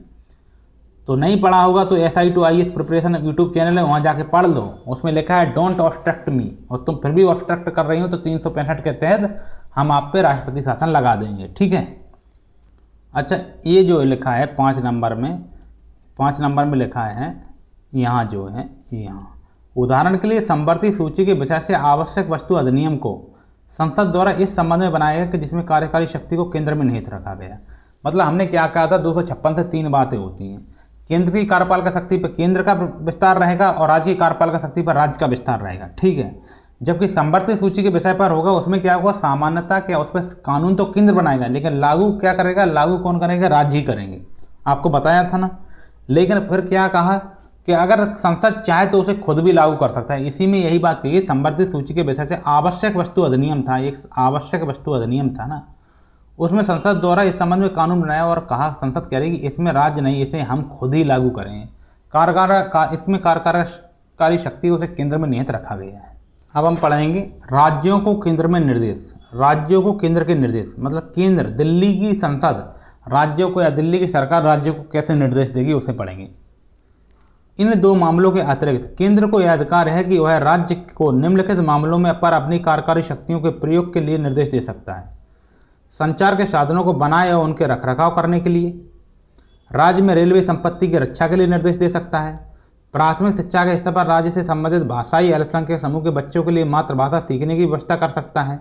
[SPEAKER 1] तो नहीं पढ़ा होगा तो SI2IAS प्रिपरेशन यूट्यूब चैनल है, वहाँ जाके पढ़ लो। उसमें लिखा है डोंट ऑब्स्ट्रक्ट मी, और तुम फिर भी ऑब्स्ट्रक्ट कर रही हो तो 365 के तहत हम आप पे राष्ट्रपति शासन लगा देंगे। ठीक है। अच्छा, ये जो लिखा है 5 नंबर में लिखा है, यहाँ जो है यहाँ उदाहरण के लिए संवर्ती सूची के विषय से आवश्यक वस्तु अधिनियम को संसद द्वारा इस संबंध में बनाया गया कि जिसमें कार्यकारी शक्ति को केंद्र में निहित रखा गया। मतलब हमने क्या कहा था, 256 से 3 बातें होती हैं। केंद्र की कार्यपालक शक्ति पर केंद्र का विस्तार रहेगा और राज्य की कार्यपालक शक्ति पर राज्य का विस्तार रहेगा। ठीक है। जबकि संवर्ती सूची के विषय पर होगा, उसमें क्या होगा, सामान्यता क्या, उस पर कानून तो केंद्र बनाएगा, लेकिन लागू क्या करेगा, लागू कौन करेगा, राज्य ही करेंगे। आपको बताया था ना। लेकिन फिर क्या कहा कि अगर संसद चाहे तो उसे खुद भी लागू कर सकता है। इसी में यही बात कही, संवर्ती सूची के विषय से आवश्यक वस्तु अधिनियम था, एक आवश्यक वस्तु अधिनियम था ना, उसमें संसद द्वारा इस संबंध में कानून बनाया और कहा संसद कह रही कि इसमें राज्य नहीं, इसे हम खुद ही लागू करें। इसमें कार्यकारी शक्ति उसे केंद्र में निहित रखा गया है। अब हम पढ़ेंगे राज्यों को केंद्र में निर्देश। राज्यों को केंद्र के निर्देश मतलब केंद्र, दिल्ली की संसद राज्यों को या दिल्ली की सरकार राज्यों को कैसे निर्देश देगी, उसे पढ़ेंगे। इन 2 मामलों के अतिरिक्त केंद्र को यह अधिकार है कि वह राज्य को निम्नलिखित मामलों में पर अपनी कार्यकारी शक्तियों के प्रयोग के लिए निर्देश दे सकता है। संचार के साधनों को बनाए और उनके रखरखाव करने के लिए, राज्य में रेलवे संपत्ति की रक्षा के लिए निर्देश दे सकता है, प्राथमिक शिक्षा के स्तर पर राज्य से संबंधित भाषाई अल्पसंख्यक समूह के बच्चों के लिए मातृभाषा सीखने की व्यवस्था कर सकता है,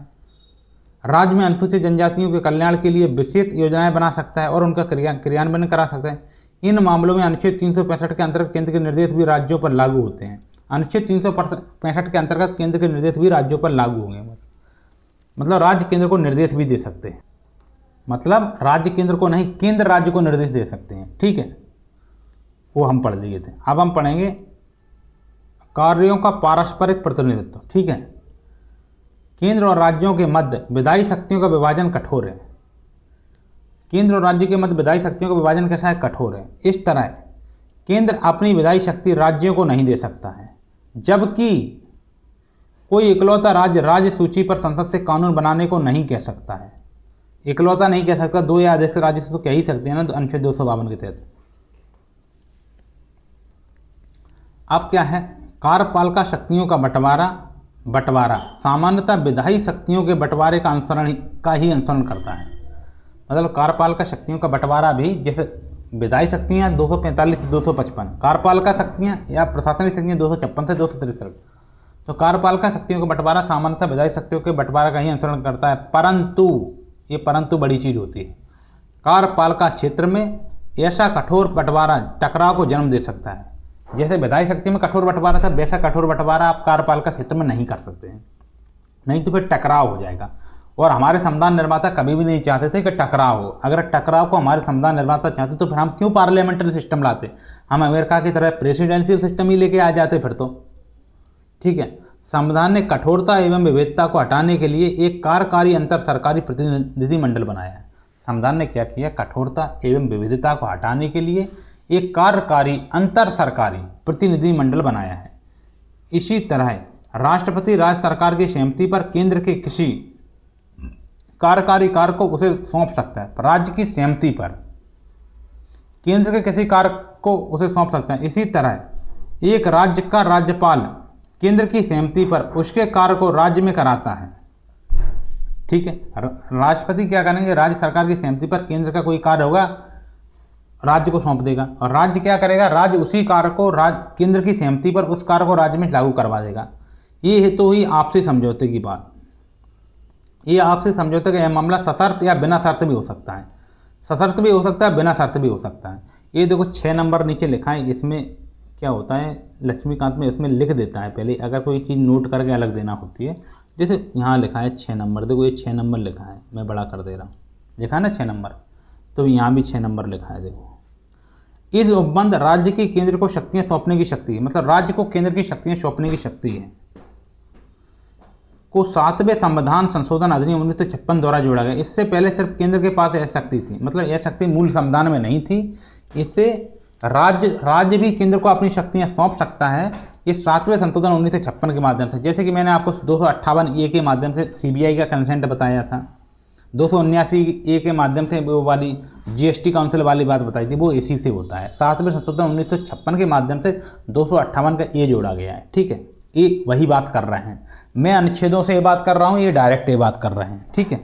[SPEAKER 1] राज्य में अनुसूचित जनजातियों के कल्याण के लिए विशेष योजनाएं बना सकता है और उनका क्रियान्वयन करा सकता है। इन मामलों में अनुच्छेद 365 के अंतर्गत केंद्र के निर्देश भी राज्यों पर लागू होते हैं। अनुच्छेद 365 के अंतर्गत केंद्र के निर्देश भी राज्यों पर लागू होंगे। मतलब राज्य केंद्र को निर्देश भी दे सकते हैं, मतलब राज्य केंद्र को नहीं, केंद्र राज्य को निर्देश दे सकते हैं। ठीक है, वो हम पढ़ लिए थे। अब हम पढ़ेंगे कार्यों का पारस्परिक प्रतिनिधित्व। ठीक है। केंद्र और राज्यों के मध्य विधायी शक्तियों का विभाजन कठोर है। केंद्र और राज्य के मध्य विधायी शक्तियों का विभाजन कैसा है, कठोर है। इस तरह केंद्र अपनी विधायी शक्ति राज्यों को नहीं दे सकता है, जबकि कोई इकलौता राज्य सूची पर संसद से कानून बनाने को नहीं कह सकता है। इकलौता नहीं कह सकता, 2 या अधिक राज्य से तो कह ही सकते हैं ना, अनुच्छेद 252 के तहत। अब क्या है, कार्यपालिका शक्तियों का बंटवारा सामान्यतः विधायी शक्तियों के बंटवारे का ही अनुसरण करता है। मतलब कार्यपालिका शक्तियों का बंटवारा भी, जैसे विधायी शक्तियाँ 245 से 255, कार्यपालिका शक्तियाँ या प्रशासनिक शक्तियाँ 256 से 263। तो कार्यपालिका शक्तियों का बंटवारा सामान्यतः विधायी शक्तियों के बंटवारा का ही अनुसरण करता है, परंतु बड़ी चीज़ होती है, कार्यपालिका क्षेत्र में ऐसा कठोर बंटवारा टकराव को जन्म दे सकता है। जैसे विधायी शक्ति में कठोर बंटवारा था, वैसा कठोर बंटवारा आप कार्यपालिका क्षेत्र में नहीं कर सकते हैं, नहीं तो फिर टकराव हो जाएगा। और हमारे संविधान निर्माता कभी भी नहीं चाहते थे कि टकराव हो। अगर टकराव को हमारे संविधान निर्माता चाहते तो फिर हम क्यों पार्लियामेंट्री सिस्टम लाते, हम अमेरिका की तरह प्रेसिडेंशियल सिस्टम ही लेके आ जाते फिर तो। ठीक है। संविधान ने कठोरता एवं विविधता को हटाने के लिए एक कार्यकारी अंतर सरकारी प्रतिनिधि मंडल बनाया है। संविधान ने क्या किया, कठोरता एवं विविधता को हटाने के लिए एक कार्यकारी अंतर सरकारी प्रतिनिधि मंडल बनाया है। इसी तरह राष्ट्रपति राज्य सरकार की सहमति पर केंद्र के किसी कार्यकारी कार्य को उसे सौंप सकता है। राज्य की सहमति पर केंद्र के किसी कार्य को उसे सौंप सकता है। इसी तरह एक राज्य का राज्यपाल केंद्र की सहमति पर उसके कार्य को राज्य में कराता है। ठीक है। राष्ट्रपति क्या करेंगे, राज्य सरकार की सहमति पर केंद्र का कोई कार्य होगा राज्य को सौंप देगा, और राज्य क्या करेगा, राज्य उसी कार्य को केंद्र की सहमति पर उस कार्य को राज्य में लागू करवा देगा। ये है तो ही आपसी समझौते की बात। ये आपसी समझौते का यह मामला सशर्त या बिना शर्त भी हो सकता है। सशर्त भी हो सकता है, बिना शर्त भी हो सकता है। ये देखो 6 नंबर नीचे लिखा है, इसमें क्या होता है, लक्ष्मीकांत में इसमें लिख देता है पहले, अगर कोई चीज़ नोट करके अलग देना होती है। जैसे यहाँ लिखा है 6 नंबर, देखो ये 6 नंबर लिखा है, मैं बड़ा कर दे रहा हूँ, लिखा है ना 6 नंबर, तो यहाँ भी 6 नंबर लिखा है। देखो इस उपबंध राज्य की केंद्र को शक्तियाँ सौंपने की शक्ति है, मतलब राज्य को केंद्र की शक्तियाँ सौंपने की शक्ति है। को 7वें संविधान संशोधन अधिनियम 1956 द्वारा जोड़ा गया। इससे पहले सिर्फ केंद्र के पास यह शक्ति थी, मतलब यह शक्ति मूल संविधान में नहीं थी। इससे राज्य भी केंद्र को अपनी शक्तियां सौंप सकता है इस 7वें संशोधन 1956 के माध्यम से। जैसे कि मैंने आपको 258A के माध्यम से CBI का कंसेंट बताया था, 279A के माध्यम से वो वाली GST काउंसिल वाली बात बताई थी, वो इसी से होता है। 7वें संशोधन 1956 के माध्यम से 258 का A जोड़ा गया है, ठीक है। ये वही बात कर रहे हैं, मैं अनुच्छेदों से ये बात कर रहा हूँ, ये डायरेक्ट ये बात कर रहे हैं, ठीक है।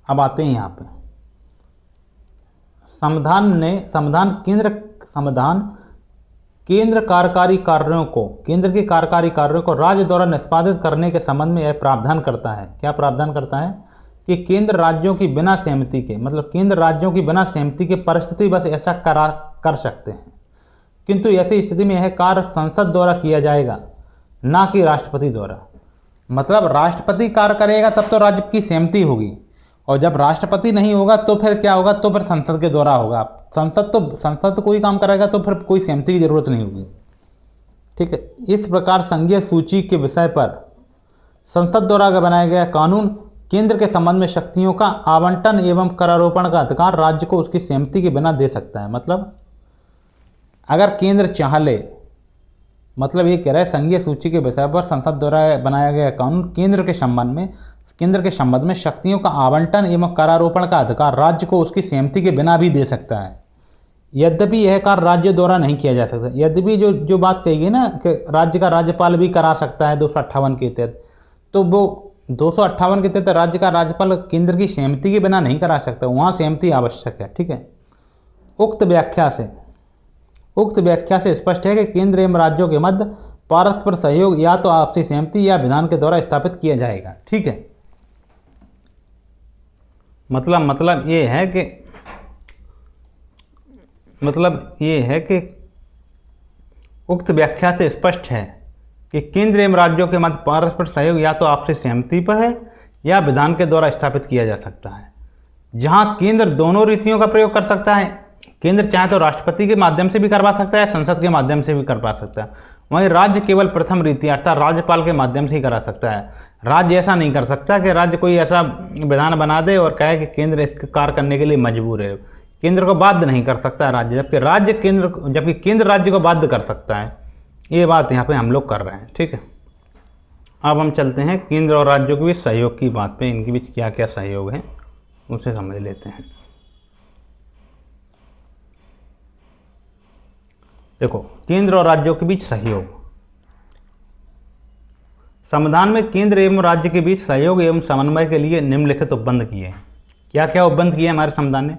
[SPEAKER 1] अब आते हैं यहाँ पे संविधान केंद्र कार्यकारी कार्यों को, केंद्र के कार्यकारी कार्यों को राज्य द्वारा निष्पादित करने के संबंध में यह प्रावधान करता है। क्या प्रावधान करता है कि केंद्र राज्यों की बिना सहमति के, मतलब केंद्र राज्यों की बिना सहमति के परिस्थिति बस ऐसा कर सकते हैं, किंतु ऐसी स्थिति में यह कार्य संसद द्वारा किया जाएगा, ना कि राष्ट्रपति द्वारा। मतलब राष्ट्रपति कार्य करेगा तब तो राज्य की सहमति होगी, और जब राष्ट्रपति नहीं होगा तो फिर क्या होगा, तो फिर संसद के द्वारा होगा। संसद तो कोई काम करेगा तो फिर कोई सहमति की जरूरत नहीं होगी, ठीक है। इस प्रकार संघीय सूची के विषय पर संसद द्वारा बनाया गया कानून केंद्र के संबंध में शक्तियों का आवंटन एवं करारोपण का अधिकार राज्य को उसकी सहमति के बिना दे सकता है। मतलब अगर केंद्र चाह ले, मतलब ये कह रहा है संघीय सूची के विषय पर संसद द्वारा बनाया गया कानून केंद्र के संबंध में शक्तियों का आवंटन एवं करारोपण का अधिकार राज्य को उसकी सहमति के बिना भी दे सकता है, यद्यपि यह कार्य राज्य द्वारा नहीं किया जा सकता। यद्यपि जो बात कही गई ना कि राज्य का राज्यपाल भी करा सकता है 258 के तहत, तो वो 258 के तहत राज्य का राज्यपाल केंद्र की सहमति के बिना नहीं करा सकता, वहाँ सहमति आवश्यक है, ठीक है। उक्त व्याख्या से स्पष्ट है कि केंद्र एवं राज्यों के मध्य परस्पर सहयोग या तो आपसी सहमति या विधान के द्वारा स्थापित किया जाएगा, ठीक है। मतलब ये है कि उक्त व्याख्या से स्पष्ट है कि केंद्र एवं राज्यों के मध्य परस्पर सहयोग या तो आपसी सहमति पर है या विधान के द्वारा स्थापित किया जा सकता है। जहां केंद्र दोनों रीतियों का प्रयोग कर सकता है, केंद्र चाहे तो राष्ट्रपति के माध्यम से भी करवा सकता है, संसद के माध्यम से भी करवा सकता है, वहीं राज्य केवल प्रथम रीति अर्थात राज्यपाल के माध्यम से ही करा सकता है। राज्य ऐसा नहीं कर सकता कि राज्य कोई ऐसा विधान बना दे और कहे कि केंद्र इसका कार्य करने के लिए मजबूर है। केंद्र को बाध्य नहीं कर सकता है राज्य, जबकि केंद्र राज्य को बाध्य कर सकता है। ये बात यहाँ पे हम लोग कर रहे हैं, ठीक है। अब हम चलते हैं केंद्र और राज्यों के बीच सहयोग की बात पे, इनके बीच क्या क्या सहयोग है उसे समझ लेते हैं। देखो, केंद्र और राज्यों के बीच सहयोग। संविधान में केंद्र एवं राज्य के बीच सहयोग एवं समन्वय के लिए निम्नलिखित उपबंध किए हैं। क्या क्या उपबंध किए हमारे संविधान ने?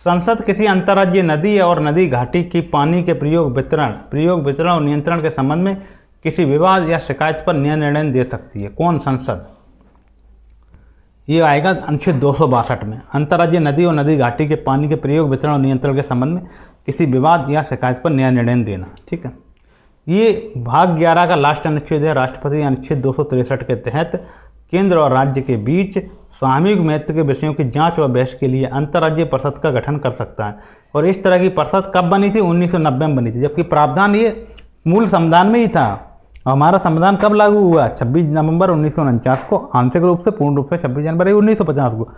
[SPEAKER 1] संसद किसी अंतर्राज्यीय नदी और नदी घाटी की पानी के प्रयोग वितरण और नियंत्रण के संबंध में किसी विवाद या शिकायत पर निर्णय दे सकती है। कौन? संसद। ये आएगा अनुच्छेद 262 में। अंतर्राज्यीय नदी और नदी घाटी के पानी के प्रयोग वितरण और नियंत्रण के संबंध में किसी विवाद या शिकायत पर निर्णय देना, ठीक है। ये भाग 11 का लास्ट अनुच्छेद है। राष्ट्रपति अनुच्छेद 263 के तहत केंद्र और राज्य के बीच सामूहिक महत्व के विषयों की जांच व बहस के लिए अंतर्राज्यीय परिषद का गठन कर सकता है। और इस तरह की परिषद कब बनी थी? 1990 में बनी थी, जबकि प्रावधान ये मूल संविधान में ही था। हमारा संविधान कब लागू हुआ? 26 नवंबर 1949 को, आंशिक रूप से, पूर्ण रूप से 26 जनवरी 1950 को।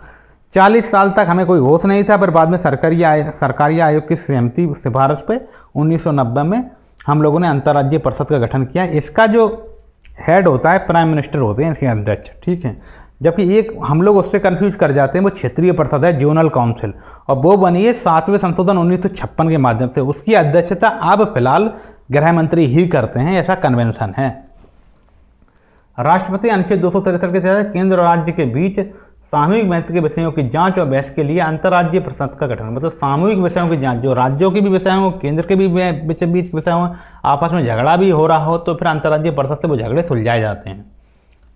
[SPEAKER 1] 40 साल तक हमें कोई होश नहीं था, फिर बाद में सरकारी आयोग की सहमति सिफारिश पे 1990 में हम लोगों ने अंतर्राज्यीय परिषद का गठन किया। इसका जो हेड होता है प्राइम मिनिस्टर होते हैं, इसके अध्यक्ष, ठीक है। जबकि एक हम लोग उससे कंफ्यूज कर जाते हैं, वो क्षेत्रीय परिषद है, जोनल काउंसिल, और वो बनी है 7वें संशोधन 1956 के माध्यम से। उसकी अध्यक्षता अब फिलहाल गृह मंत्री ही करते हैं, ऐसा कन्वेंशन है। राष्ट्रपति अनुच्छेद 263 के तहत केंद्र और राज्य के बीच सामूहिक महत्व के विषयों की जांच और बहस के लिए अंतर्राज्यीय परिषद का गठन, मतलब सामूहिक विषयों की जांच, जो राज्यों के भी विषय हों, केंद्र के भी बीच विषय हों, आपस में झगड़ा भी हो रहा हो तो फिर अंतर्राज्यीय परिषद से वो झगड़े सुलझाए जाते हैं,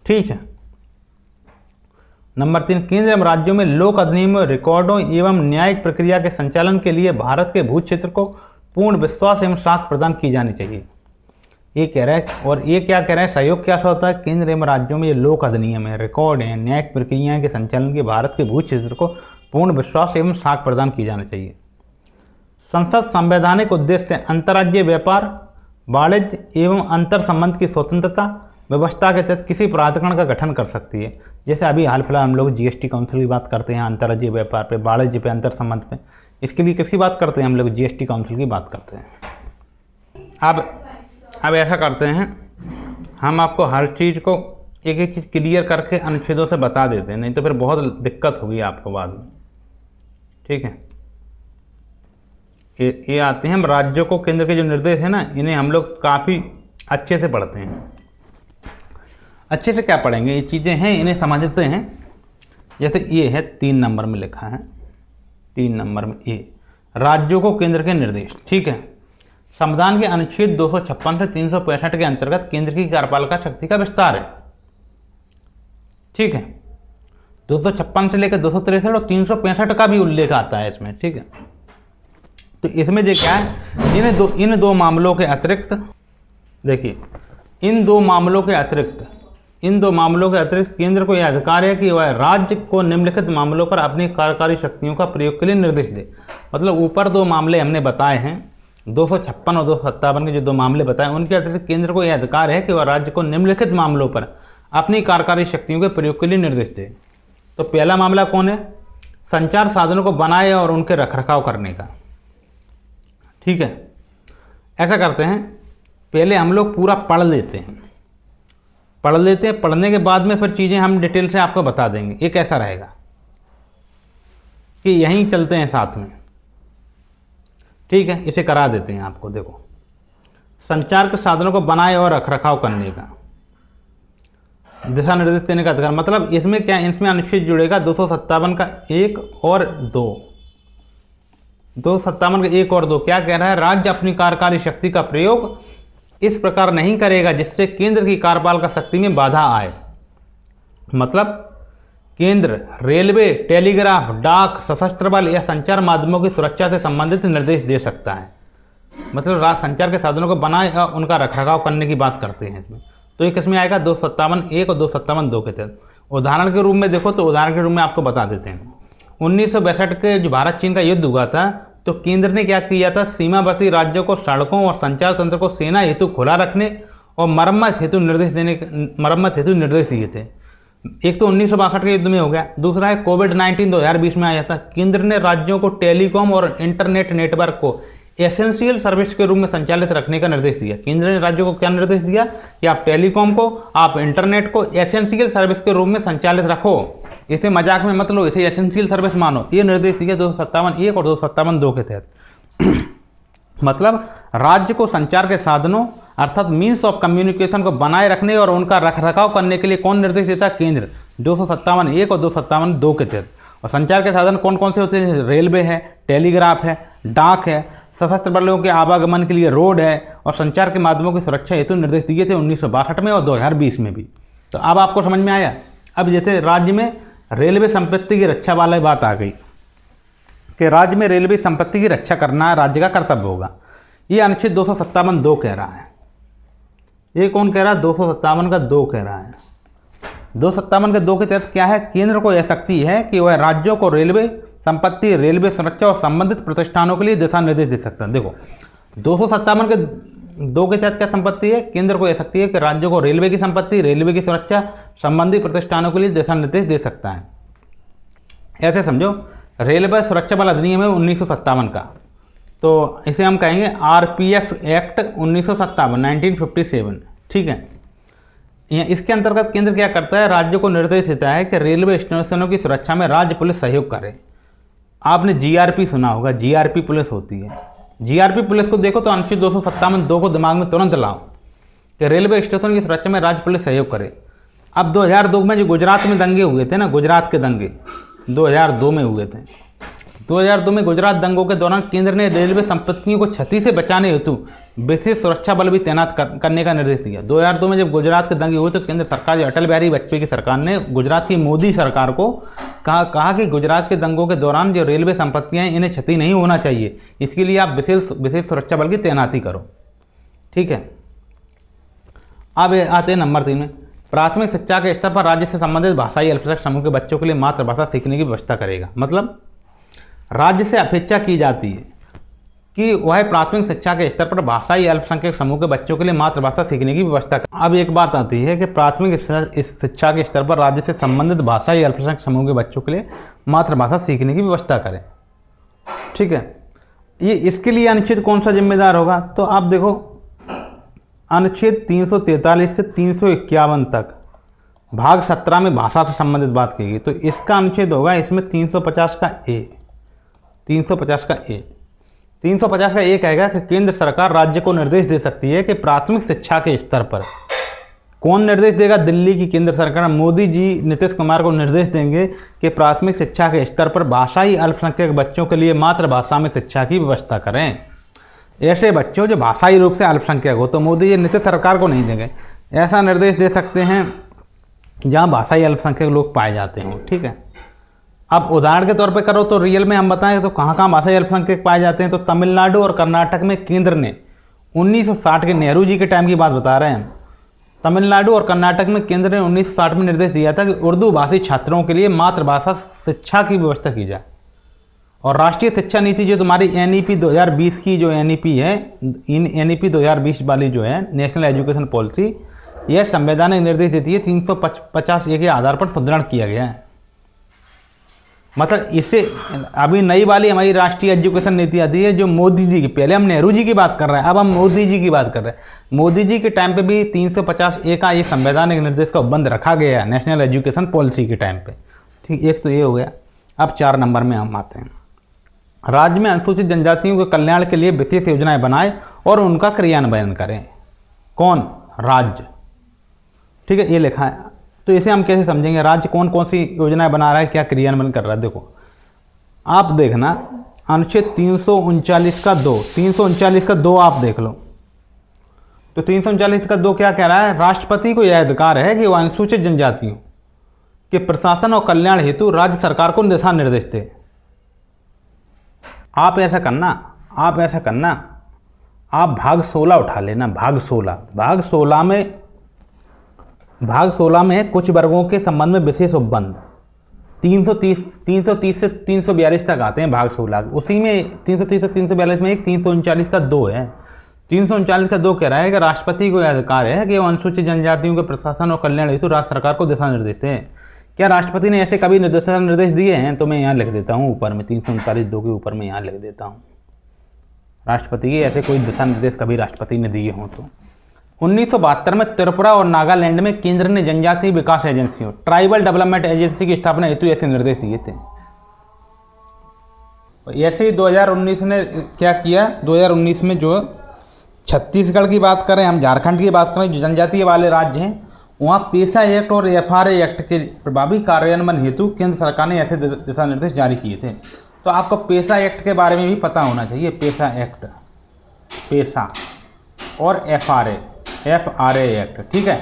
[SPEAKER 1] ठीक है। नंबर 3, केंद्र एवं राज्यों में लोक अधिनियमों, रिकॉर्डों एवं न्यायिक प्रक्रिया के संचालन के लिए भारत के भू क्षेत्र को पूर्ण विश्वास एवं साख प्रदान की जानी चाहिए, ये कह रहा है। और ये क्या कह रहा है? सहयोग क्या होता है? केंद्र एवं राज्यों में ये लोक अधिनियम है, रिकॉर्ड है, न्यायिक प्रक्रियाएं के संचालन के भारत के भू क्षेत्र को पूर्ण विश्वास एवं साख प्रदान की जानी चाहिए। संसद संवैधानिक उद्देश्य से अंतर्राज्यीय व्यापार, वाणिज्य एवं अंतर संबंध की स्वतंत्रता, व्यवस्था के तहत किसी प्राधिकरण का गठन कर सकती है। जैसे अभी हाल फिलहाल हम लोग जीएसटी काउंसिल की बात करते हैं, अंतर्राज्यीय व्यापार पे, वाणिज्य पे, अंतर संबंध पे, इसके लिए किसकी बात करते हैं हम लोग? जीएसटी काउंसिल की बात करते हैं। अब ऐसा करते हैं, हम आपको हर चीज़ को एक एक चीज़ क्लियर करके अनुच्छेदों से बता देते हैं, नहीं तो फिर बहुत दिक्कत होगी आपको बाद में। ठीक है, ये आते हैं हम राज्यों को केंद्र के जो निर्देश है ना, इन्हें हम लोग काफ़ी अच्छे से पढ़ते हैं। अच्छे से क्या पढ़ेंगे? ये चीज़ें हैं, इन्हें समझते हैं। जैसे ये है 3 नंबर में लिखा है, 3 नंबर में ये राज्यों को केंद्र के निर्देश। ठीक है, संविधान के अनुच्छेद 256 से 365 के अंतर्गत केंद्र की कार्यपालिका शक्ति का विस्तार है। ठीक है, 256 से लेकर 263 और 365 का भी उल्लेख आता है इसमें। ठीक है, तो इसमें जो क्या है, इन दो मामलों के अतिरिक्त देखिए, इन दो मामलों के अतिरिक्त केंद्र को यह अधिकार है कि वह राज्य को निम्नलिखित मामलों पर अपनी कार्यकारी शक्तियों का प्रयोग के लिए निर्देश दे। मतलब ऊपर 2 मामले हमने बताए हैं, 256 और 257 के जो 2 मामले बताए, उनके अतिरिक्त केंद्र को यह अधिकार है कि वह राज्य को निम्नलिखित मामलों पर अपनी कार्यकारी शक्तियों के प्रयोग के लिए निर्देश दे। तो पहला मामला कौन है? संचार साधनों को बनाए और उनके रखरखाव करने का। ठीक है, ऐसा करते हैं, पहले हम लोग पूरा पढ़ लेते हैं, पढ़ने के बाद में फिर चीज़ें हम डिटेल से आपको बता देंगे। ये कैसा रहेगा कि यहीं चलते हैं साथ में। ठीक है, इसे करा देते हैं आपको। देखो, संचार के साधनों को बनाए और रखरखाव करने का दिशा निर्देश देने का अधिकार। मतलब इसमें क्या, इसमें अनुच्छेद जुड़ेगा 257 का 1 और 2। 257 का 1 और 2 क्या कह रहा है? राज्य अपनी कार्यकारी शक्ति का प्रयोग इस प्रकार नहीं करेगा जिससे केंद्र की कार्यपालिका शक्ति में बाधा आए। मतलब केंद्र रेलवे, टेलीग्राफ, डाक, सशस्त्र बल या संचार माध्यमों की सुरक्षा से संबंधित निर्देश दे सकता है। मतलब संचार के साधनों को बनाए और उनका रखरखाव करने की बात करते हैं इसमें। तो ये किसमें आएगा? 257(1) और 257(2) के तहत। उदाहरण के रूप में देखो, तो उदाहरण के रूप में आपको बता देते हैं। 1962 के जो भारत चीन का युद्ध हुआ था, तो केंद्र ने क्या किया था? सीमावर्ती राज्यों को सड़कों और संचार तंत्र को सेना हेतु खुला रखने और मरम्मत हेतु निर्देश दिए थे। एक तो 1962 के युद्ध में हो गया, दूसरा है कोविड-19 2020 में आया था। केंद्र ने राज्यों को टेलीकॉम और इंटरनेट नेटवर्क को एसेंशियल सर्विस के रूप में संचालित रखने का निर्देश दिया। केंद्र ने राज्यों को क्या निर्देश दिया कि आप टेलीकॉम को, आप इंटरनेट को एसेंशियल सर्विस के रूप में संचालित रखो, इसे मजाक में मत लो, इसे एसेंशियल सर्विस मानो। ये निर्देश दिया 257(1) और 257(2) के तहत। मतलब राज्य को संचार के साधनों अर्थात मीन्स ऑफ कम्युनिकेशन को बनाए रखने और उनका रखरखाव करने के लिए कौन निर्देश देता है? केंद्र। 257(1) और 257(2) के तहत। और संचार के साधन कौन कौन से होते हैं? रेलवे है, टेलीग्राफ है, डाक है, सशस्त्र बलों के आवागमन के लिए रोड है, और संचार के माध्यमों की सुरक्षा हेतु निर्देश दिए थे 1962 में और 2020 में भी। तो अब आपको समझ में आया। अब जैसे राज्य में रेलवे संपत्ति की रक्षा वाली बात आ गई कि राज्य में रेलवे संपत्ति की रक्षा करना राज्य का कर्तव्य होगा। ये अनुच्छेद 257(2) कह रहा है। ये कौन कह रहा है? 257 का 2 कह रहा है। 257 के 2 के तहत क्या है? केंद्र को यह शक्ति है कि वह राज्यों को रेलवे संपत्ति, रेलवे सुरक्षा और संबंधित प्रतिष्ठानों के लिए दिशा निर्देश दे सकता है। देखो, 257 के 2 के तहत क्या संपत्ति है? केंद्र को यह शक्ति है कि राज्यों को रेलवे की संपत्ति, रेलवे की सुरक्षा, संबंधित प्रतिष्ठानों के लिए दिशा निर्देश दे सकता है। ऐसे समझो, रेलवे सुरक्षा बल अधिनियम है 1957 का, तो इसे हम कहेंगे RPF एक्ट 1957। ठीक है, इसके अंतर्गत केंद्र क्या करता है? राज्यों को निर्देश देता है कि रेलवे स्टेशनों की सुरक्षा में राज्य पुलिस सहयोग करे। आपने GRP सुना होगा, GRP पुलिस होती है। GRP पुलिस को देखो तो अनुच्छेद 257(2) को दिमाग में तुरंत लाओ कि रेलवे स्टेशन की सुरक्षा में राज्य पुलिस सहयोग करे। अब 2002 में जो गुजरात में दंगे हुए थे ना, गुजरात के दंगे 2002 में हुए थे। 2002 में गुजरात दंगों के दौरान केंद्र ने रेलवे संपत्तियों को क्षति से बचाने हेतु विशेष सुरक्षा बल भी तैनात करने का निर्देश दिया। 2002 में जब गुजरात के दंगे हुए तो केंद्र सरकार, अटल बिहारी वाजपेयी की सरकार ने गुजरात की मोदी सरकार को कहा कि गुजरात के दंगों के दौरान जो रेलवे संपत्तियां हैं इन्हें क्षति नहीं होना चाहिए, इसके लिए आप विशेष सुरक्षा बल की तैनाती करो। ठीक है, अब आते हैं नंबर 3 में। प्राथमिक शिक्षा के स्तर पर राज्य से संबंधित भाषाई अल्पसंख्यक समूह के बच्चों के लिए मातृभाषा सीखने की व्यवस्था करेगा। मतलब राज्य से अपेक्षा की जाती है कि वह प्राथमिक शिक्षा के स्तर पर भाषाई अल्पसंख्यक समूह के बच्चों के लिए मातृभाषा सीखने की व्यवस्था करें। अब एक बात आती है कि प्राथमिक शिक्षा के स्तर पर राज्य से संबंधित भाषाई अल्पसंख्यक समूह के बच्चों के लिए मातृभाषा सीखने की व्यवस्था करें। ठीक है, ये इसके लिए अनुच्छेद कौन सा जिम्मेदार होगा? तो आप देखो अनुच्छेद 343 से 351 तक भाग 17 में भाषा से संबंधित बात की गई, तो इसका अनुच्छेद होगा इसमें 350 का ए। 350 का ए 350 का ए कहेगा कि केंद्र सरकार राज्य को निर्देश दे सकती है कि प्राथमिक शिक्षा के स्तर पर, कौन निर्देश देगा? दिल्ली की केंद्र सरकार, मोदी जी नीतीश कुमार को निर्देश देंगे कि प्राथमिक शिक्षा के स्तर पर भाषाई अल्पसंख्यक बच्चों के लिए मातृभाषा में शिक्षा की व्यवस्था करें। ऐसे बच्चों जो भाषाई रूप से अल्पसंख्यक हो, तो मोदी जी नीतीश सरकार को नहीं देंगे, ऐसा निर्देश दे सकते हैं जहाँ भाषाई अल्पसंख्यक लोग पाए जाते हों। ठीक है, अब उदाहरण के तौर पे करो तो रियल में हम बताएं तो कहाँ कहाँ भाषाई अल्पसंख्यक पाए जाते हैं, तो तमिलनाडु और कर्नाटक में केंद्र ने 1960 के नेहरू जी के टाइम की बात बता रहे हैं, तमिलनाडु और कर्नाटक में केंद्र ने 1960 में निर्देश दिया था कि उर्दू भाषी छात्रों के लिए मातृभाषा शिक्षा की व्यवस्था की जाए। और राष्ट्रीय शिक्षा नीति जो तुम्हारी NEP 2020 की जो NEP है, इन NEP 2020 वाली जो है नेशनल एजुकेशन पॉलिसी, यह संवैधानिक निर्देश देती है 350A के आधार पर सुदृढ़ किया गया है। मतलब इससे अभी नई वाली हमारी राष्ट्रीय एजुकेशन नीति आती है जो मोदी जी की, पहले हम नेहरू जी की बात कर रहे हैं, अब हम मोदी जी की बात कर रहे हैं। मोदी जी के टाइम पे भी 350A का ये संवैधानिक निर्देश का उपबंध रखा गया है नेशनल एजुकेशन पॉलिसी के टाइम पे। ठीक, एक तो ये हो गया। अब 4 नंबर में हम आते हैं, राज्य में अनुसूचित जनजातियों के कल्याण के लिए विशेष योजनाएं बनाए और उनका क्रियान्वयन करें। कौन? राज्य। ठीक है, ये लिखा है, तो इसे हम कैसे समझेंगे? राज्य कौन कौन सी योजनाएं बना रहा है, क्या क्रियान्वयन कर रहा है? देखो आप देखना अनुच्छेद 339 का 2, 339 का 2 आप देख लो। तो 339 का 2 क्या कह रहा है? राष्ट्रपति को यह अधिकार है कि वह अनुसूचित जनजातियों के प्रशासन और कल्याण हेतु राज्य सरकार को दिशा निर्देश दे। आप ऐसा करना, आप भाग 16 उठा लेना, भाग 16 में कुछ वर्गों के संबंध में विशेष उपबंध 330 से 342 तक आते हैं भाग 16। उसी में 330 से 342 में एक 339 का 2 है। 339 का 2 कह रहा है कि राष्ट्रपति को यह अधिकार है कि वो अनुसूचित जनजातियों के प्रशासन और कल्याण हेतु राज्य सरकार को दिशा निर्देश दें। क्या राष्ट्रपति ने ऐसे कभी निर्देश दिए हैं? तो मैं यहाँ लिख देता हूँ ऊपर में, 339(2) के ऊपर में यहाँ लिख देता हूँ, राष्ट्रपति के ऐसे कोई दिशा निर्देश कभी राष्ट्रपति ने दिए हों। तो 1972 में त्रिपुरा और नागालैंड में केंद्र ने जनजातीय विकास एजेंसियों, ट्राइबल डेवलपमेंट एजेंसी की स्थापना हेतु ऐसे निर्देश दिए थे। ऐसे ही 2019 ने क्या किया? 2019 में जो छत्तीसगढ़ की बात करें, हम झारखंड की बात करें, जो जनजातीय वाले राज्य हैं, वहाँ पेशा एक्ट और FRA एक्ट के प्रभावी कार्यान्वयन हेतु केंद्र सरकार ने ऐसे दिशा निर्देश जारी किए थे। तो आपको पेशा एक्ट के बारे में भी पता होना चाहिए। पेशा एक्ट, पेशा और FRA एक्ट। ठीक है,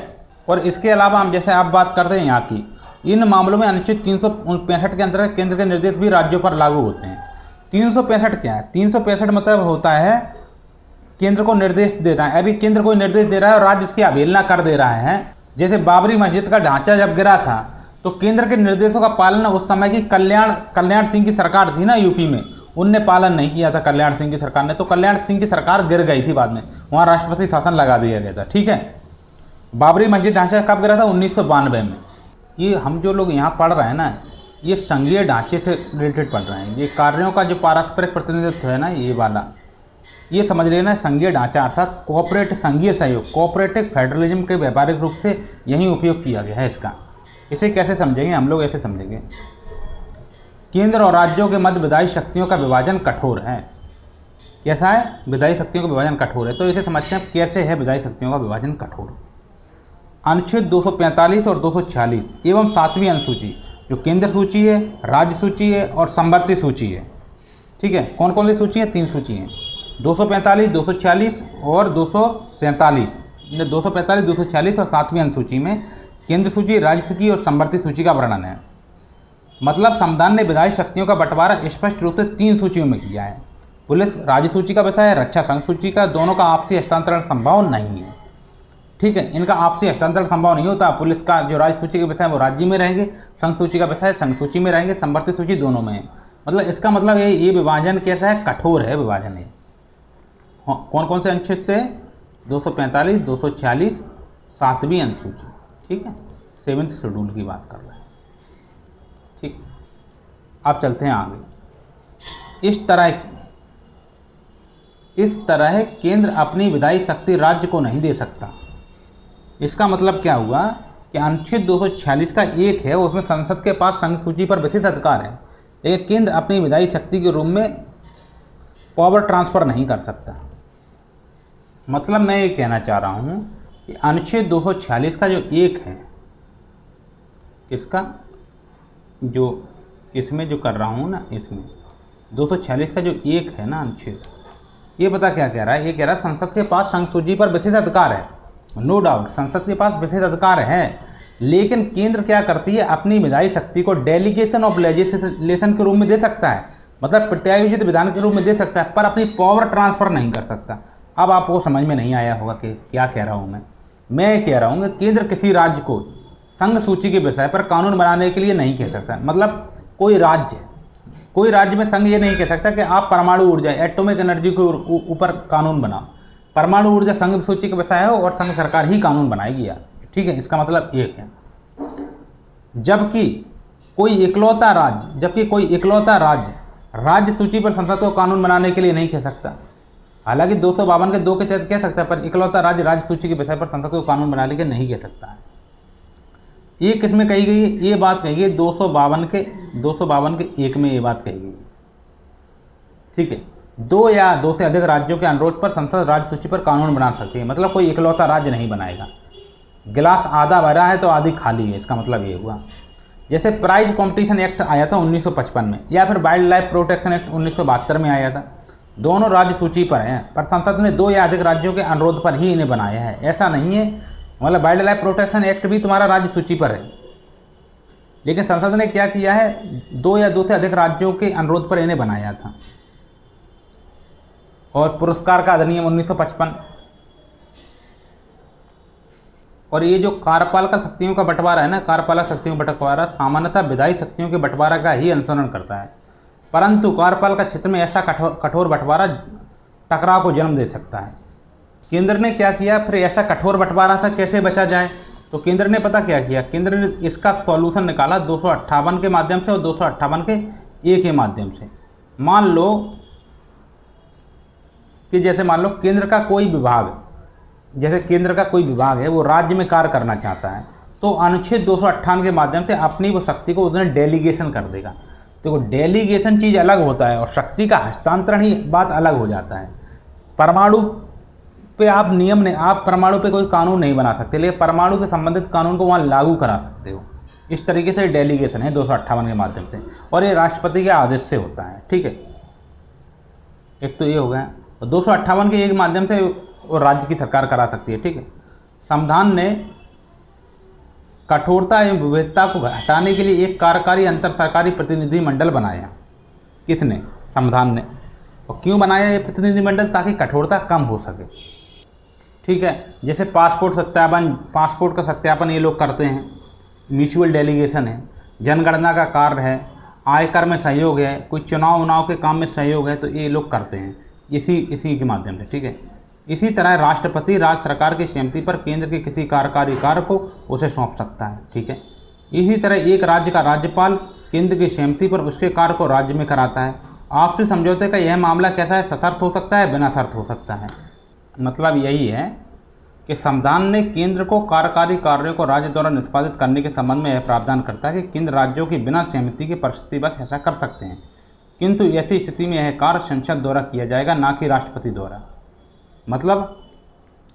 [SPEAKER 1] और इसके अलावा हम जैसे आप बात करते हैं यहाँ की, इन मामलों में अनुच्छेद 365 के अंतर्गत केंद्र के निर्देश भी राज्यों पर लागू होते हैं। 365 क्या है? 365 मतलब होता है केंद्र को निर्देश देता है। अभी केंद्र को निर्देश दे रहा है और राज्य उसकी अवहेलना कर दे रहा है। जैसे बाबरी मस्जिद का ढांचा जब गिरा था तो केंद्र के निर्देशों का पालन उस समय की कल्याण सिंह की सरकार थी ना यूपी में, उनने पालन नहीं किया था कल्याण सिंह की सरकार ने, तो कल्याण सिंह की सरकार गिर गई थी। बाद में वहाँ राष्ट्रपति शासन लगा दिया गया था। ठीक है, बाबरी मस्जिद ढांचा कब गिरा था? 1992 में। ये हम जो लोग यहाँ पढ़ रहे हैं ना, ये संघीय ढांचे से रिलेटेड पढ़ रहे हैं। ये कार्यों का जो पारस्परिक प्रतिनिधित्व है ना, ये वाला, ये समझ लेना संघीय ढांचा अर्थात कोऑपरेटिव संघीय सहयोग, कोऑपरेटिव फेडरलिज्म के व्यापारिक रूप से यही उपयोग किया गया है इसका। इसे कैसे समझेंगे हम लोग? ऐसे समझेंगे, केंद्र और राज्यों के मध्य विधायी शक्तियों का विभाजन कठोर है। कैसा है? विधायी शक्तियों का विभाजन कठोर है। तो इसे समझते हैं कैसे है विधायी शक्तियों का विभाजन कठोर। अनुच्छेद 245 और 246 एवं 7वीं अनुसूची, जो केंद्र सूची है, राज्य सूची है और संवर्ती सूची है। ठीक है, कौन कौन सी सूची है? 3 सूची हैं, 245, 246 और 247। 245, 246 और 7वीं अनुसूची में केंद्र सूची, राज्य सूची और संवर्ती सूची का वर्णन है। मतलब संविधान ने विधायी शक्तियों का बंटवारा स्पष्ट रूप से 3 सूचियों में किया है। पुलिस राज्य सूची का विषय है, रक्षा संघ सूची का, दोनों का आपसी हस्तांतरण संभव नहीं है। ठीक है, इनका आपसी हस्तांतरण संभव नहीं होता। पुलिस का जो राज्य सूची के विषय है वो राज्य में रहेंगे, संघ सूची का विषय संघ सूची में रहेंगे, संवर्ती सूची दोनों में है। मतलब इसका मतलब ये विभाजन कैसा है? कठोर है विभाजन है। कौन कौन से अनुच्छेद से? 245, 246, 7वीं अनुसूची, ठीक है, 7th शेड्यूल की बात कर रहे हैं, ठीक। अब चलते हैं आगे। इस तरह केंद्र अपनी विधायी शक्ति राज्य को नहीं दे सकता। इसका मतलब क्या हुआ कि अनुच्छेद 246 का एक है, उसमें संसद के पास संघ सूची पर विशेष अधिकार है, लेकिन केंद्र अपनी विधायी शक्ति के रूप में पावर ट्रांसफ़र नहीं कर सकता। मतलब मैं ये कहना चाह रहा हूँ कि अनुच्छेद 246 का जो एक है, किसका, जो इसमें जो कर रहा हूँ ना, इसमें 246 का जो एक है ना अनुच्छेद, ये पता क्या कह रहा है? ये कह रहा है संसद के पास संघ सूची पर विशेष अधिकार है। नो डाउट संसद के पास विशेष अधिकार है, लेकिन केंद्र क्या करती है? अपनी विधायी शक्ति को डेलीगेशन ऑफ लेजिस्लेशन के रूप में दे सकता है, मतलब प्रत्यायोजित विधान के रूप में दे सकता है, पर अपनी पावर ट्रांसफ़र नहीं कर सकता। अब आपको समझ में नहीं आया होगा कि क्या कह रहा हूँ मैं ये कह रहा हूँ कि केंद्र किसी राज्य को संघ सूची के विषय पर कानून बनाने के लिए नहीं कह सकता। मतलब कोई राज्य में संघ ये नहीं कह सकता कि आप परमाणु ऊर्जा, एटॉमिक एनर्जी के ऊपर कानून बनाओ। परमाणु ऊर्जा संघ सूची का विषय है और संघ सरकार ही कानून बनाएगी यार, ठीक है। इसका मतलब एक है। जबकि कोई इकलौता राज्य राज्य सूची पर संसद को कानून बनाने के लिए नहीं कह सकता। हालांकि 252 के 2 के तहत कह सकता है, पर इकलौता राज्य सूची के विषय पर संसद को कानून बनाने के नहीं कह सकता है। ये किसमें कही गई है? ये बात कही गई 252 के 1 में ये बात कही गई है, ठीक है। 2 या 2 से अधिक राज्यों के अनुरोध पर संसद राज्य सूची पर कानून बना सकती है। मतलब कोई इकलौता राज्य नहीं बनाएगा। गिलास आधा भरा है तो आधी खाली है, इसका मतलब ये हुआ। जैसे प्राइज कंपटीशन एक्ट आया था 1955 में, या फिर वाइल्ड लाइफ प्रोटेक्शन एक्ट 1972 में आया था। दोनों राज्य सूची पर हैं, पर संसद ने 2 या अधिक राज्यों के अनुरोध पर ही इन्हें बनाया है। ऐसा नहीं है, मतलब वाइल्ड लाइफ प्रोटेक्शन एक्ट भी तुम्हारा राज्य सूची पर है, लेकिन संसद ने क्या किया है? 2 या 2 से अधिक राज्यों के अनुरोध पर इन्हें बनाया था। और पुरस्कार का अधिनियम 1955, और ये जो कार्यपालिका शक्तियों का बंटवारा है ना, कार्यपालक शक्तियों का बंटवारा सामान्यतः विधायी शक्तियों के बंटवारा का ही अनुसरण करता है, परंतु कार्यपालिका क्षेत्र में ऐसा कठोर बंटवारा टकराव को जन्म दे सकता है। केंद्र ने क्या किया फिर? ऐसा कठोर बंटवारा से कैसे बचा जाए? तो केंद्र ने पता क्या किया? केंद्र ने इसका सॉल्यूशन निकाला 258 के माध्यम से और 258 के 1 के माध्यम से। मान लो कि केंद्र का कोई विभाग है, वो राज्य में कार्य करना चाहता है, तो अनुच्छेद 258 के माध्यम से अपनी वो शक्ति को उसने डेलीगेशन कर देगा। तो डेलीगेशन चीज़ अलग होता है और शक्ति का हस्तांतरण ही बात अलग हो जाता है। परमाणु पे आप परमाणु पे कोई कानून नहीं बना सकते, लेकिन परमाणु से संबंधित कानून को वहाँ लागू करा सकते हो। इस तरीके से डेलीगेशन है 258 के माध्यम से, और ये राष्ट्रपति के आदेश से होता है, ठीक है। एक तो ये हो गया। 258 के 1 माध्यम से वो राज्य की सरकार करा सकती है, ठीक है। संविधान ने कठोरता एवं विविधता को हटाने के लिए एक कार्यकारी अंतर सरकारी प्रतिनिधि मंडल बनाया। किसने? संविधान ने। और क्यों बनाया ये प्रतिनिधि मंडल? ताकि कठोरता कम हो सके, ठीक है। जैसे पासपोर्ट का सत्यापन ये लोग करते हैं, म्यूचुअल डेलीगेशन है, जनगणना का कार्य है, आयकर में सहयोग है, कोई चुनाव के काम में सहयोग है, तो ये लोग करते हैं इसी के माध्यम से, ठीक है। इसी तरह राष्ट्रपति राज्य सरकार की सहमति पर केंद्र के किसी कार्यकारी कार्य को उसे सौंप सकता है, ठीक है। इसी तरह एक राज्य का राज्यपाल केंद्र की सहमति पर उसके कार्य को राज्य में कराता है। आपसी समझौते का यह मामला कैसा है? सशर्त हो सकता है, बिना शर्त हो सकता है। मतलब यही है कि संविधान ने केंद्र को कार्यकारी कार्यों को राज्य द्वारा निष्पादित करने के संबंध में यह प्रावधान करता है कि केंद्र राज्यों की बिना सहमति की परिस्थितिवश ऐसा कर सकते हैं, किंतु ऐसी स्थिति में यह कार्य संसद द्वारा किया जाएगा, ना कि राष्ट्रपति द्वारा। मतलब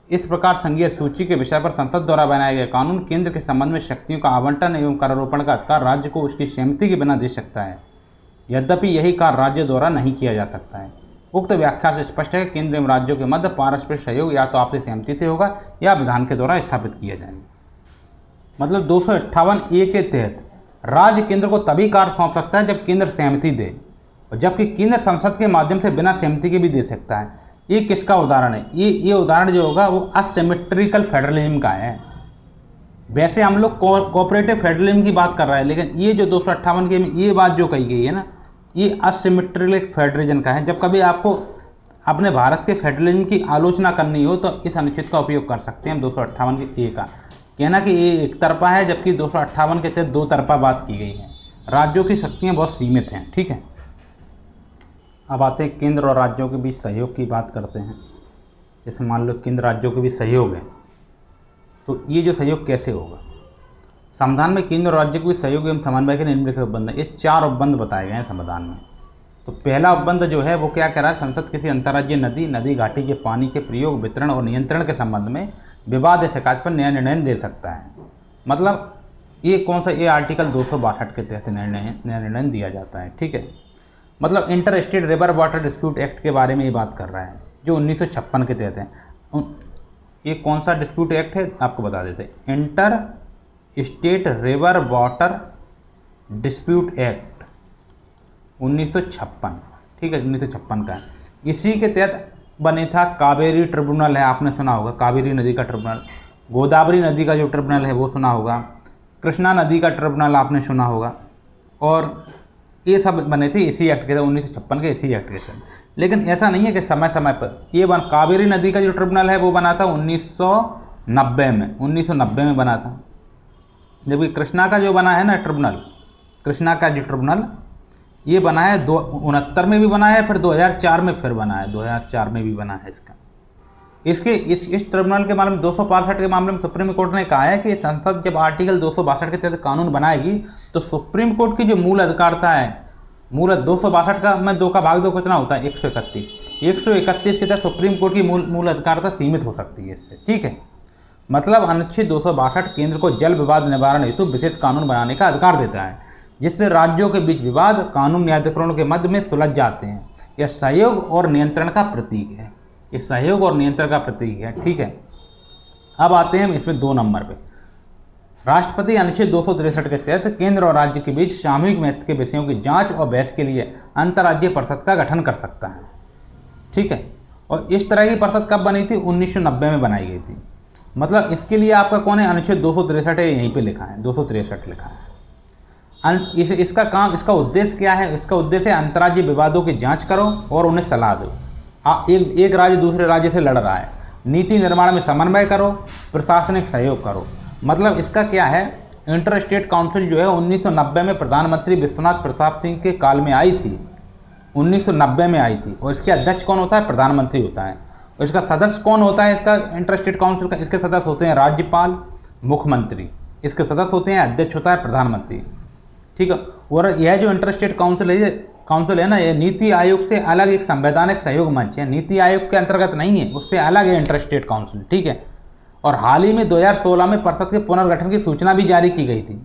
[SPEAKER 1] इस प्रकार संघीय सूची के विषय पर संसद द्वारा बनाए गए कानून केंद्र के संबंध में शक्तियों का आवंटन एवं करारोपण का अधिकार राज्य को उसकी सहमति के बिना दे सकता है, यद्यपि यही कार्य राज्य द्वारा नहीं किया जा सकता है। उक्त व्याख्या से स्पष्ट है कि केंद्र एवं राज्यों के मध्य पारस्परिक सहयोग या तो आपसी सहमति से होगा या विधान के द्वारा स्थापित किया जाएगा। मतलब 258A के तहत राज्य केंद्र को तभी कार्य सौंप सकता है जब केंद्र सहमति दे, और जबकि केंद्र संसद के माध्यम से बिना सहमति के भी दे सकता है। ये किसका उदाहरण है? ये उदाहरण जो होगा वो असिमेट्रिकल फेडरलिज्म का है। वैसे हम लोग कोऑपरेटिव फेडरलिज्म की बात कर रहे हैं, लेकिन ये जो 258 के में ये बात जो कही गई है ना, ये असिमेट्रिकल फेडरलिज्म का है। जब कभी आपको अपने भारत के फेडरलिज्म की आलोचना करनी हो तो इस अनुच्छेद का उपयोग कर सकते हैं हम 258 के ए का। कहना कि ये एक तरफा है, जबकि 258 के तहत दो तरफा बात की गई है। राज्यों की शक्तियाँ बहुत सीमित हैं। ठीक है, अब आते हैं केंद्र और राज्यों के बीच सहयोग की बात करते हैं। जैसे मान लो केंद्र राज्यों के बीच सहयोग है, तो ये जो सहयोग कैसे होगा। संविधान में केंद्र और राज्य के बीच सहयोग एवं समन्वय के निम्नलिखित उपबंध, ये 4 उपबंध बताए गए हैं संविधान में। तो पहला उपबंध जो है वो क्या कह रहा है, संसद किसी अंतर्राज्यीय नदी घाटी के पानी के प्रयोग, वितरण और नियंत्रण के संबंध में विवाद या शिकायत पर नया निर्णय दे सकता है। मतलब ये कौन सा, ये आर्टिकल 262 के तहत नया निर्णय दिया जाता है। ठीक है, मतलब inter state river water dispute act के बारे में ये बात कर रहा है, जो 1956 के तहत है। ये कौन सा डिस्प्यूट एक्ट है आपको बता देते हैं, inter state river water dispute act 1956। ठीक है, 1956 का है। इसी के तहत बने था कावेरी ट्रिब्यूनल है, आपने सुना होगा, कावेरी नदी का ट्रिब्यूनल। गोदावरी नदी का जो ट्रिब्यूनल है वो सुना होगा। कृष्णा नदी का ट्रिब्यूनल आपने सुना होगा। और ये सब बने थे इसी एक्ट के तहत, 1956 के इसी एक्ट के तहत। लेकिन ऐसा नहीं है कि समय समय पर ये कावेरी नदी का जो ट्रिब्यूनल है वो बना था 1990 में बना था। जबकि कृष्णा का जो बना है ना ट्रिब्यूनल, कृष्णा का जो ट्रिब्यूनल ये बना है 1969 में भी बना है, फिर 2004 में फिर बना है, 2004 में भी बना है इसका। इस ट्रिब्यूनल के मामले में 265 के मामले में सुप्रीम कोर्ट ने कहा है कि संसद जब आर्टिकल 262 के तहत कानून बनाएगी तो सुप्रीम कोर्ट की जो मूल अधिकारता है, मूल 262 का मैं 2 का भाग 2 कितना होता है, 131 के तहत सुप्रीम कोर्ट की मूल अधिकारता सीमित हो सकती है इससे। ठीक है, मतलब अनुच्छेद 262 केंद्र को जल विवाद निवारण हेतु विशेष कानून बनाने का अधिकार देता है, जिससे राज्यों के बीच विवाद कानून न्यायाधिकरणों के मध्य में सुलझ जाते हैं। यह सहयोग और नियंत्रण का प्रतीक है, ये सहयोग और नियंत्रण का प्रतीक है। ठीक है, अब आते हैं इसमें 2 नंबर पे। राष्ट्रपति अनुच्छेद 263 के तहत केंद्र और राज्य के बीच सामूहिक महत्व के विषयों की जांच और बहस के लिए अंतर्राज्यीय परिषद का गठन कर सकता है। ठीक है, और इस तरह की परिषद कब बनी थी, 1990 में बनाई गई थी। मतलब इसके लिए आपका कौन है, अनुच्छेद 263 है, यहीं पे लिखा है, 263 लिखा है। इसका काम, इसका उद्देश्य क्या है, इसका उद्देश्य अंतर्राज्यीय विवादों की जांच करो और उन्हें सलाह दो। एक राज्य दूसरे राज्य से लड़ रहा है, नीति निर्माण में समन्वय करो, प्रशासनिक सहयोग करो। मतलब इसका क्या है, इंटर स्टेट काउंसिल जो है 1990 में प्रधानमंत्री विश्वनाथ प्रताप सिंह के काल में आई थी, 1990 में आई थी। और इसके अध्यक्ष कौन होता है, प्रधानमंत्री होता है। और इसका सदस्य कौन होता है, इसका इंटर स्टेट काउंसिल का, इसके सदस्य होते हैं राज्यपाल, मुख्यमंत्री, इसके सदस्य होते हैं, अध्यक्ष होता है प्रधानमंत्री। ठीक है, और यह जो इंटर स्टेट काउंसिल है ना, ये नीति आयोग से अलग एक संवैधानिक सहयोग मंच है, नीति आयोग के अंतर्गत नहीं है, उससे अलग है इंटर स्टेट काउंसिल। ठीक है, और हाल ही में 2016 में परिषद के पुनर्गठन की सूचना भी जारी की गई थी।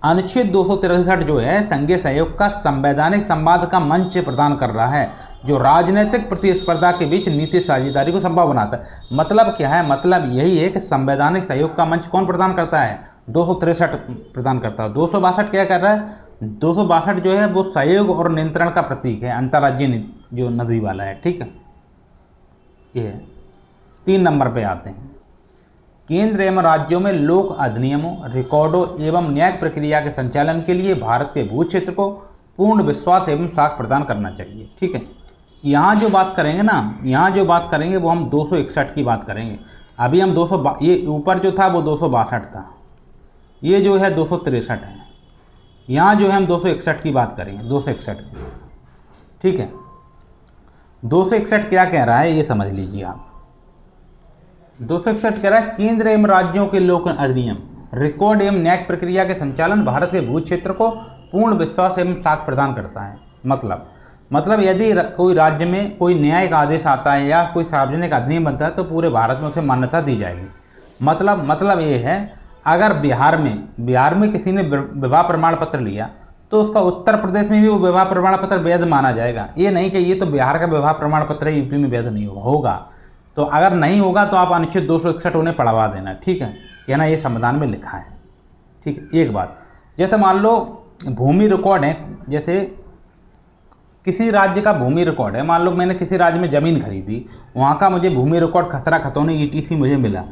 [SPEAKER 1] अनुच्छेद 263 जो है संघीय सहयोग का संवैधानिक संवाद का मंच प्रदान कर रहा है, जो राजनीतिक प्रतिस्पर्धा के बीच नीति साझेदारी को संभव बनाता है। मतलब क्या है, मतलब यही है कि संवैधानिक सहयोग का मंच कौन प्रदान करता है, 263 प्रदान करता है। 262 क्या कर रहा है, 262 जो है वो सहयोग और नियंत्रण का प्रतीक है, अंतर्राज्यीय जो नदी वाला है। ठीक है, ये 3 नंबर पे आते हैं। केंद्र एवं राज्यों में लोक अधिनियमों, रिकॉर्डों एवं न्यायिक प्रक्रिया के संचालन के लिए भारत के भू क्षेत्र को पूर्ण विश्वास एवं साख प्रदान करना चाहिए। ठीक है, यहाँ जो बात करेंगे ना, यहाँ जो बात करेंगे वो हम 261 की बात करेंगे। अभी हम 200, ये ऊपर जो था वो 262 था, ये जो है 263 है। यहाँ जो है हम 261 की बात करेंगे, 261 की। ठीक है, 261 क्या कह रहा है ये समझ लीजिए आप। 261 कह रहा है केंद्र एवं राज्यों के लोक अधिनियम, रिकॉर्ड एवं न्यायिक प्रक्रिया के संचालन भारत के भू क्षेत्र को पूर्ण विश्वास एवं साख प्रदान करता है। मतलब यदि कोई राज्य में कोई न्यायिक आदेश आता है या कोई सार्वजनिक अधिनियम बनता है तो पूरे भारत में उसे मान्यता दी जाएगी। मतलब ये है, अगर बिहार में किसी ने विवाह प्रमाण पत्र लिया तो उसका उत्तर प्रदेश में भी वो विवाह प्रमाण पत्र वैध माना जाएगा। ये नहीं कि ये तो बिहार का विवाह प्रमाण पत्र है, यूपी में वैध नहीं होगा। तो अगर नहीं होगा तो आप अनुच्छेद 261 उन्हें पढ़वा देना। ठीक है, कहना ये संविधान में लिखा है। ठीक है, एक बात, जैसे मान लो भूमि रिकॉर्ड है, जैसे किसी राज्य का भूमि रिकॉर्ड है, मान लो मैंने किसी राज्य में ज़मीन खरीदी, वहाँ का मुझे भूमि रिकॉर्ड खसरा खतौनी ETC मुझे मिला।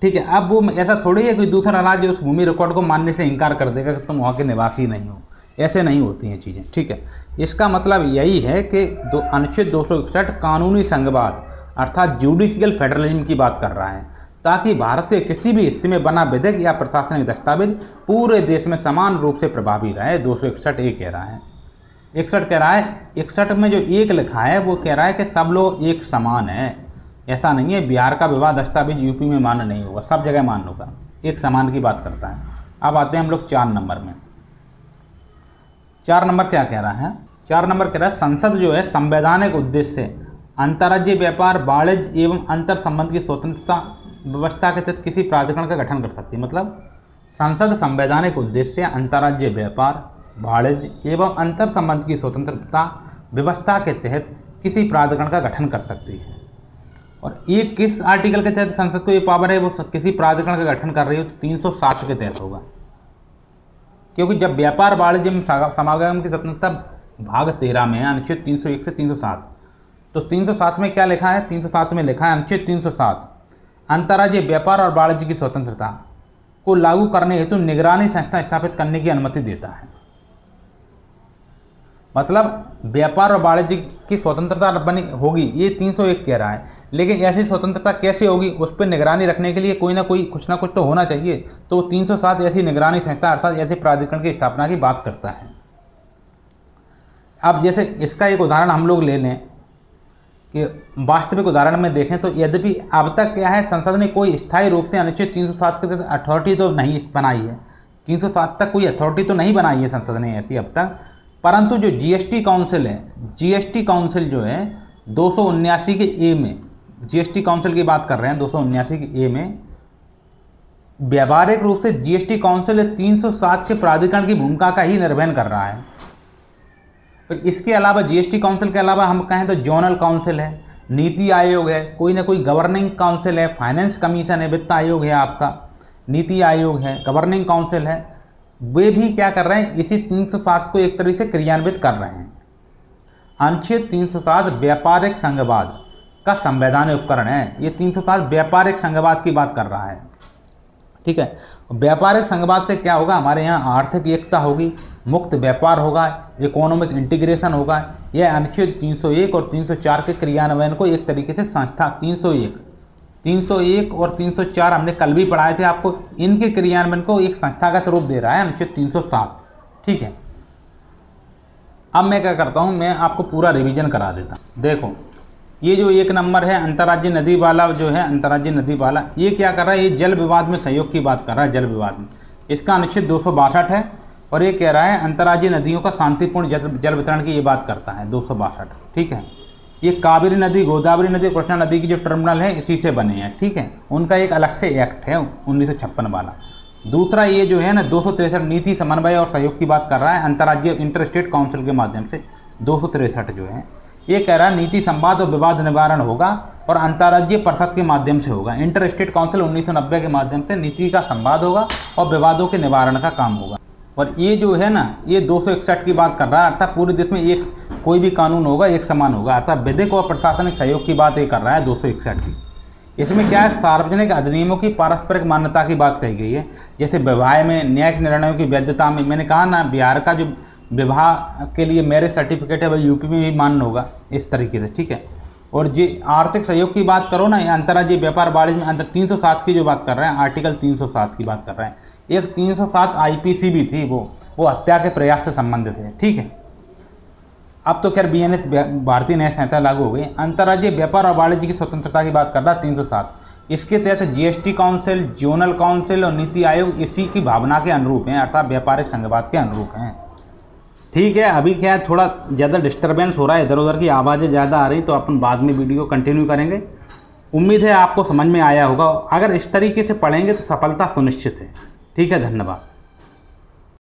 [SPEAKER 1] ठीक है, अब वो ऐसा थोड़ी है कोई दूसरा राज्य उस भूमि रिकॉर्ड को मानने से इनकार कर देगा कि तुम वहाँ के निवासी नहीं हो, ऐसे नहीं होती हैं चीज़ें, ठीक है। इसका मतलब यही है कि अनुच्छेद 261 कानूनी संघवाद अर्थात जुडिशियल फेडरलिज्म की बात कर रहा है, ताकि भारत के किसी भी हिस्से में बना विधिक या प्रशासनिक दस्तावेज पूरे देश में समान रूप से प्रभावी रहे। 261 ये कह रहा है। 61 कह रहा है, 61 में जो एक लिखा है वो कह रहा है कि सब लोग एक समान है। ऐसा नहीं है बिहार का विवाह दस्तावेज यूपी में मान्य नहीं होगा, सब जगह मान्य होगा, एक समान की बात करता है। अब आते हैं हम लोग 4 नंबर में। 4 नंबर क्या कह रहा है? 4 नंबर कह रहा है संसद जो है संवैधानिक उद्देश्य से अंतर्राज्यीय व्यापार, वाणिज्य एवं अंतर संबंध की स्वतंत्रता व्यवस्था के तहत किसी प्राधिकरण का गठन कर सकती है। मतलब संसद संवैधानिक उद्देश्य से अंतर्राज्यीय व्यापार, वाणिज्य एवं अंतर संबंध की स्वतंत्रता व्यवस्था के तहत किसी प्राधिकरण का गठन कर सकती है। और ये किस आर्टिकल के तहत संसद को ये पावर है वो किसी प्राधिकरण का गठन कर रही हो? तो 307 के तहत होगा, क्योंकि जब व्यापार वाणिज्य समागम की स्वतंत्रता भाग 13 में है अनुच्छेद 301 से 307, तो 307 में क्या लिखा है? 307 में लिखा है अनुच्छेद 307 अंतर्राज्यीय व्यापार और वाणिज्य की स्वतंत्रता को लागू करने हेतु निगरानी संस्था स्थापित करने की अनुमति देता है। मतलब व्यापार और वाणिज्य की स्वतंत्रता बनी होगी, ये 301 कह रहा है, लेकिन ऐसी स्वतंत्रता कैसे होगी? उस पर निगरानी रखने के लिए कोई ना कुछ तो होना चाहिए। तो 307 ऐसी निगरानी संस्था अर्थात ऐसे प्राधिकरण की स्थापना की बात करता है। अब जैसे इसका एक उदाहरण हम लोग ले लें कि वास्तविक उदाहरण में देखें तो यद्यपि अब तक क्या है, संसद ने कोई स्थायी रूप से अनुच्छेद 307 के तहत अथॉरिटी तो नहीं बनाई है, 307 तक कोई अथॉरिटी तो नहीं बनाई है संसद ने ऐसी अब तक, परंतु जो जीएसटी काउंसिल है, जीएसटी काउंसिल जो है 279 के ए में, जीएसटी काउंसिल की बात कर रहे हैं 279 के ए में, व्यावहारिक रूप से जीएसटी काउंसिल 307 के प्राधिकरण की भूमिका का ही निर्वहन कर रहा है। तो इसके अलावा जीएसटी काउंसिल के अलावा हम कहें तो जोनल काउंसिल है, नीति आयोग है, कोई ना कोई गवर्निंग काउंसिल है, फाइनेंस कमीशन है, वित्त आयोग है आपका, नीति आयोग है, गवर्निंग काउंसिल है, वे भी क्या कर रहे हैं? इसी 307 को एक तरह से क्रियान्वित कर रहे हैं। अनुच्छेद 307 व्यापारिक संघवाद का संवैधानिक उपकरण है। ये 307 व्यापारिक संघवाद की बात कर रहा है, ठीक है। व्यापारिक संघवाद से क्या होगा? हमारे यहाँ आर्थिक एकता होगी, मुक्त व्यापार होगा, इकोनॉमिक इंटीग्रेशन होगा। यह अनुच्छेद 301 और 304 के क्रियान्वयन को एक तरीके से संस्था 301 और 304 हमने कल भी पढ़ाए थे आपको, इनके क्रियान्वयन को एक संस्थागत रूप दे रहा है अनुच्छेद 307, ठीक है। अब मैं क्या करता हूँ, मैं आपको पूरा रिवीजन करा देता हूँ। देखो ये जो 1 नंबर है अंतर्राज्यीय नदी वाला जो है, अंतर्राज्यीय नदी वाला, ये क्या कर रहा है? ये जल विवाद में सहयोग की बात कर रहा है, जल विवाद में। इसका अनुच्छेद 262 है और ये कह रहा है अंतर्राज्यीय नदियों का शांतिपूर्ण जल वितरण की ये बात करता है 262, ठीक है। ये कावेरी नदी, गोदावरी नदी, कृष्णा नदी की जो टर्मिनल है इसी से बने हैं, ठीक है। उनका एक अलग से एक्ट है 1956 वाला। दूसरा ये जो है ना 263 नीति समन्वय और सहयोग की बात कर रहा है अंतर्राज्यीय इंटर स्टेट काउंसिल के माध्यम से। 263 जो है ये कह रहा है नीति संवाद और विवाद निवारण होगा और अंतर्राज्यीय परिषद के माध्यम से होगा। इंटर स्टेट काउंसिल 1990 के माध्यम से नीति का संवाद होगा और विवादों के निवारण का काम होगा। और ये जो है ना ये 261 की बात कर रहा है, अर्थात पूरे देश में एक कोई भी कानून होगा एक समान होगा, अर्थात विधिक और प्रशासनिक सहयोग की बात ये कर रहा है 261 की। इसमें क्या है? सार्वजनिक अधिनियमों की पारस्परिक मान्यता की बात कही गई है, जैसे विवाह में न्यायिक निर्णयों की वैधता में। मैंने कहा ना बिहार का जो विवाह के लिए मैरिज सर्टिफिकेट है वह यूपी में भी मान्य होगा इस तरीके से, ठीक है। और जी आर्थिक सहयोग की बात करो ना, अंतर्राज्यीय व्यापार वाणिज्य में 307 की जो बात कर रहे हैं, आर्टिकल 307 की बात कर रहे हैं। एक 307 आईपीसी भी थी, वो हत्या के प्रयास से संबंधित है, ठीक है। अब तो खैर बीएनएस भारतीय न्याय संहिता लागू हो गई। अंतर्राज्यीय व्यापार और वाणिज्य की स्वतंत्रता की बात कर रहा है 307। इसके तहत जीएसटी काउंसिल, जोनल काउंसिल और नीति आयोग इसी की भावना के अनुरूप हैं, अर्थात व्यापारिक संघवाद के अनुरूप हैं, ठीक है। अभी क्या है थोड़ा ज़्यादा डिस्टर्बेंस हो रहा है, इधर उधर की आवाज़ें ज़्यादा आ रही, तो अपन बाद में वीडियो कंटिन्यू करेंगे। उम्मीद है आपको समझ में आया होगा। अगर इस तरीके से पढ़ेंगे तो सफलता सुनिश्चित है, ठीक है। धन्यवाद।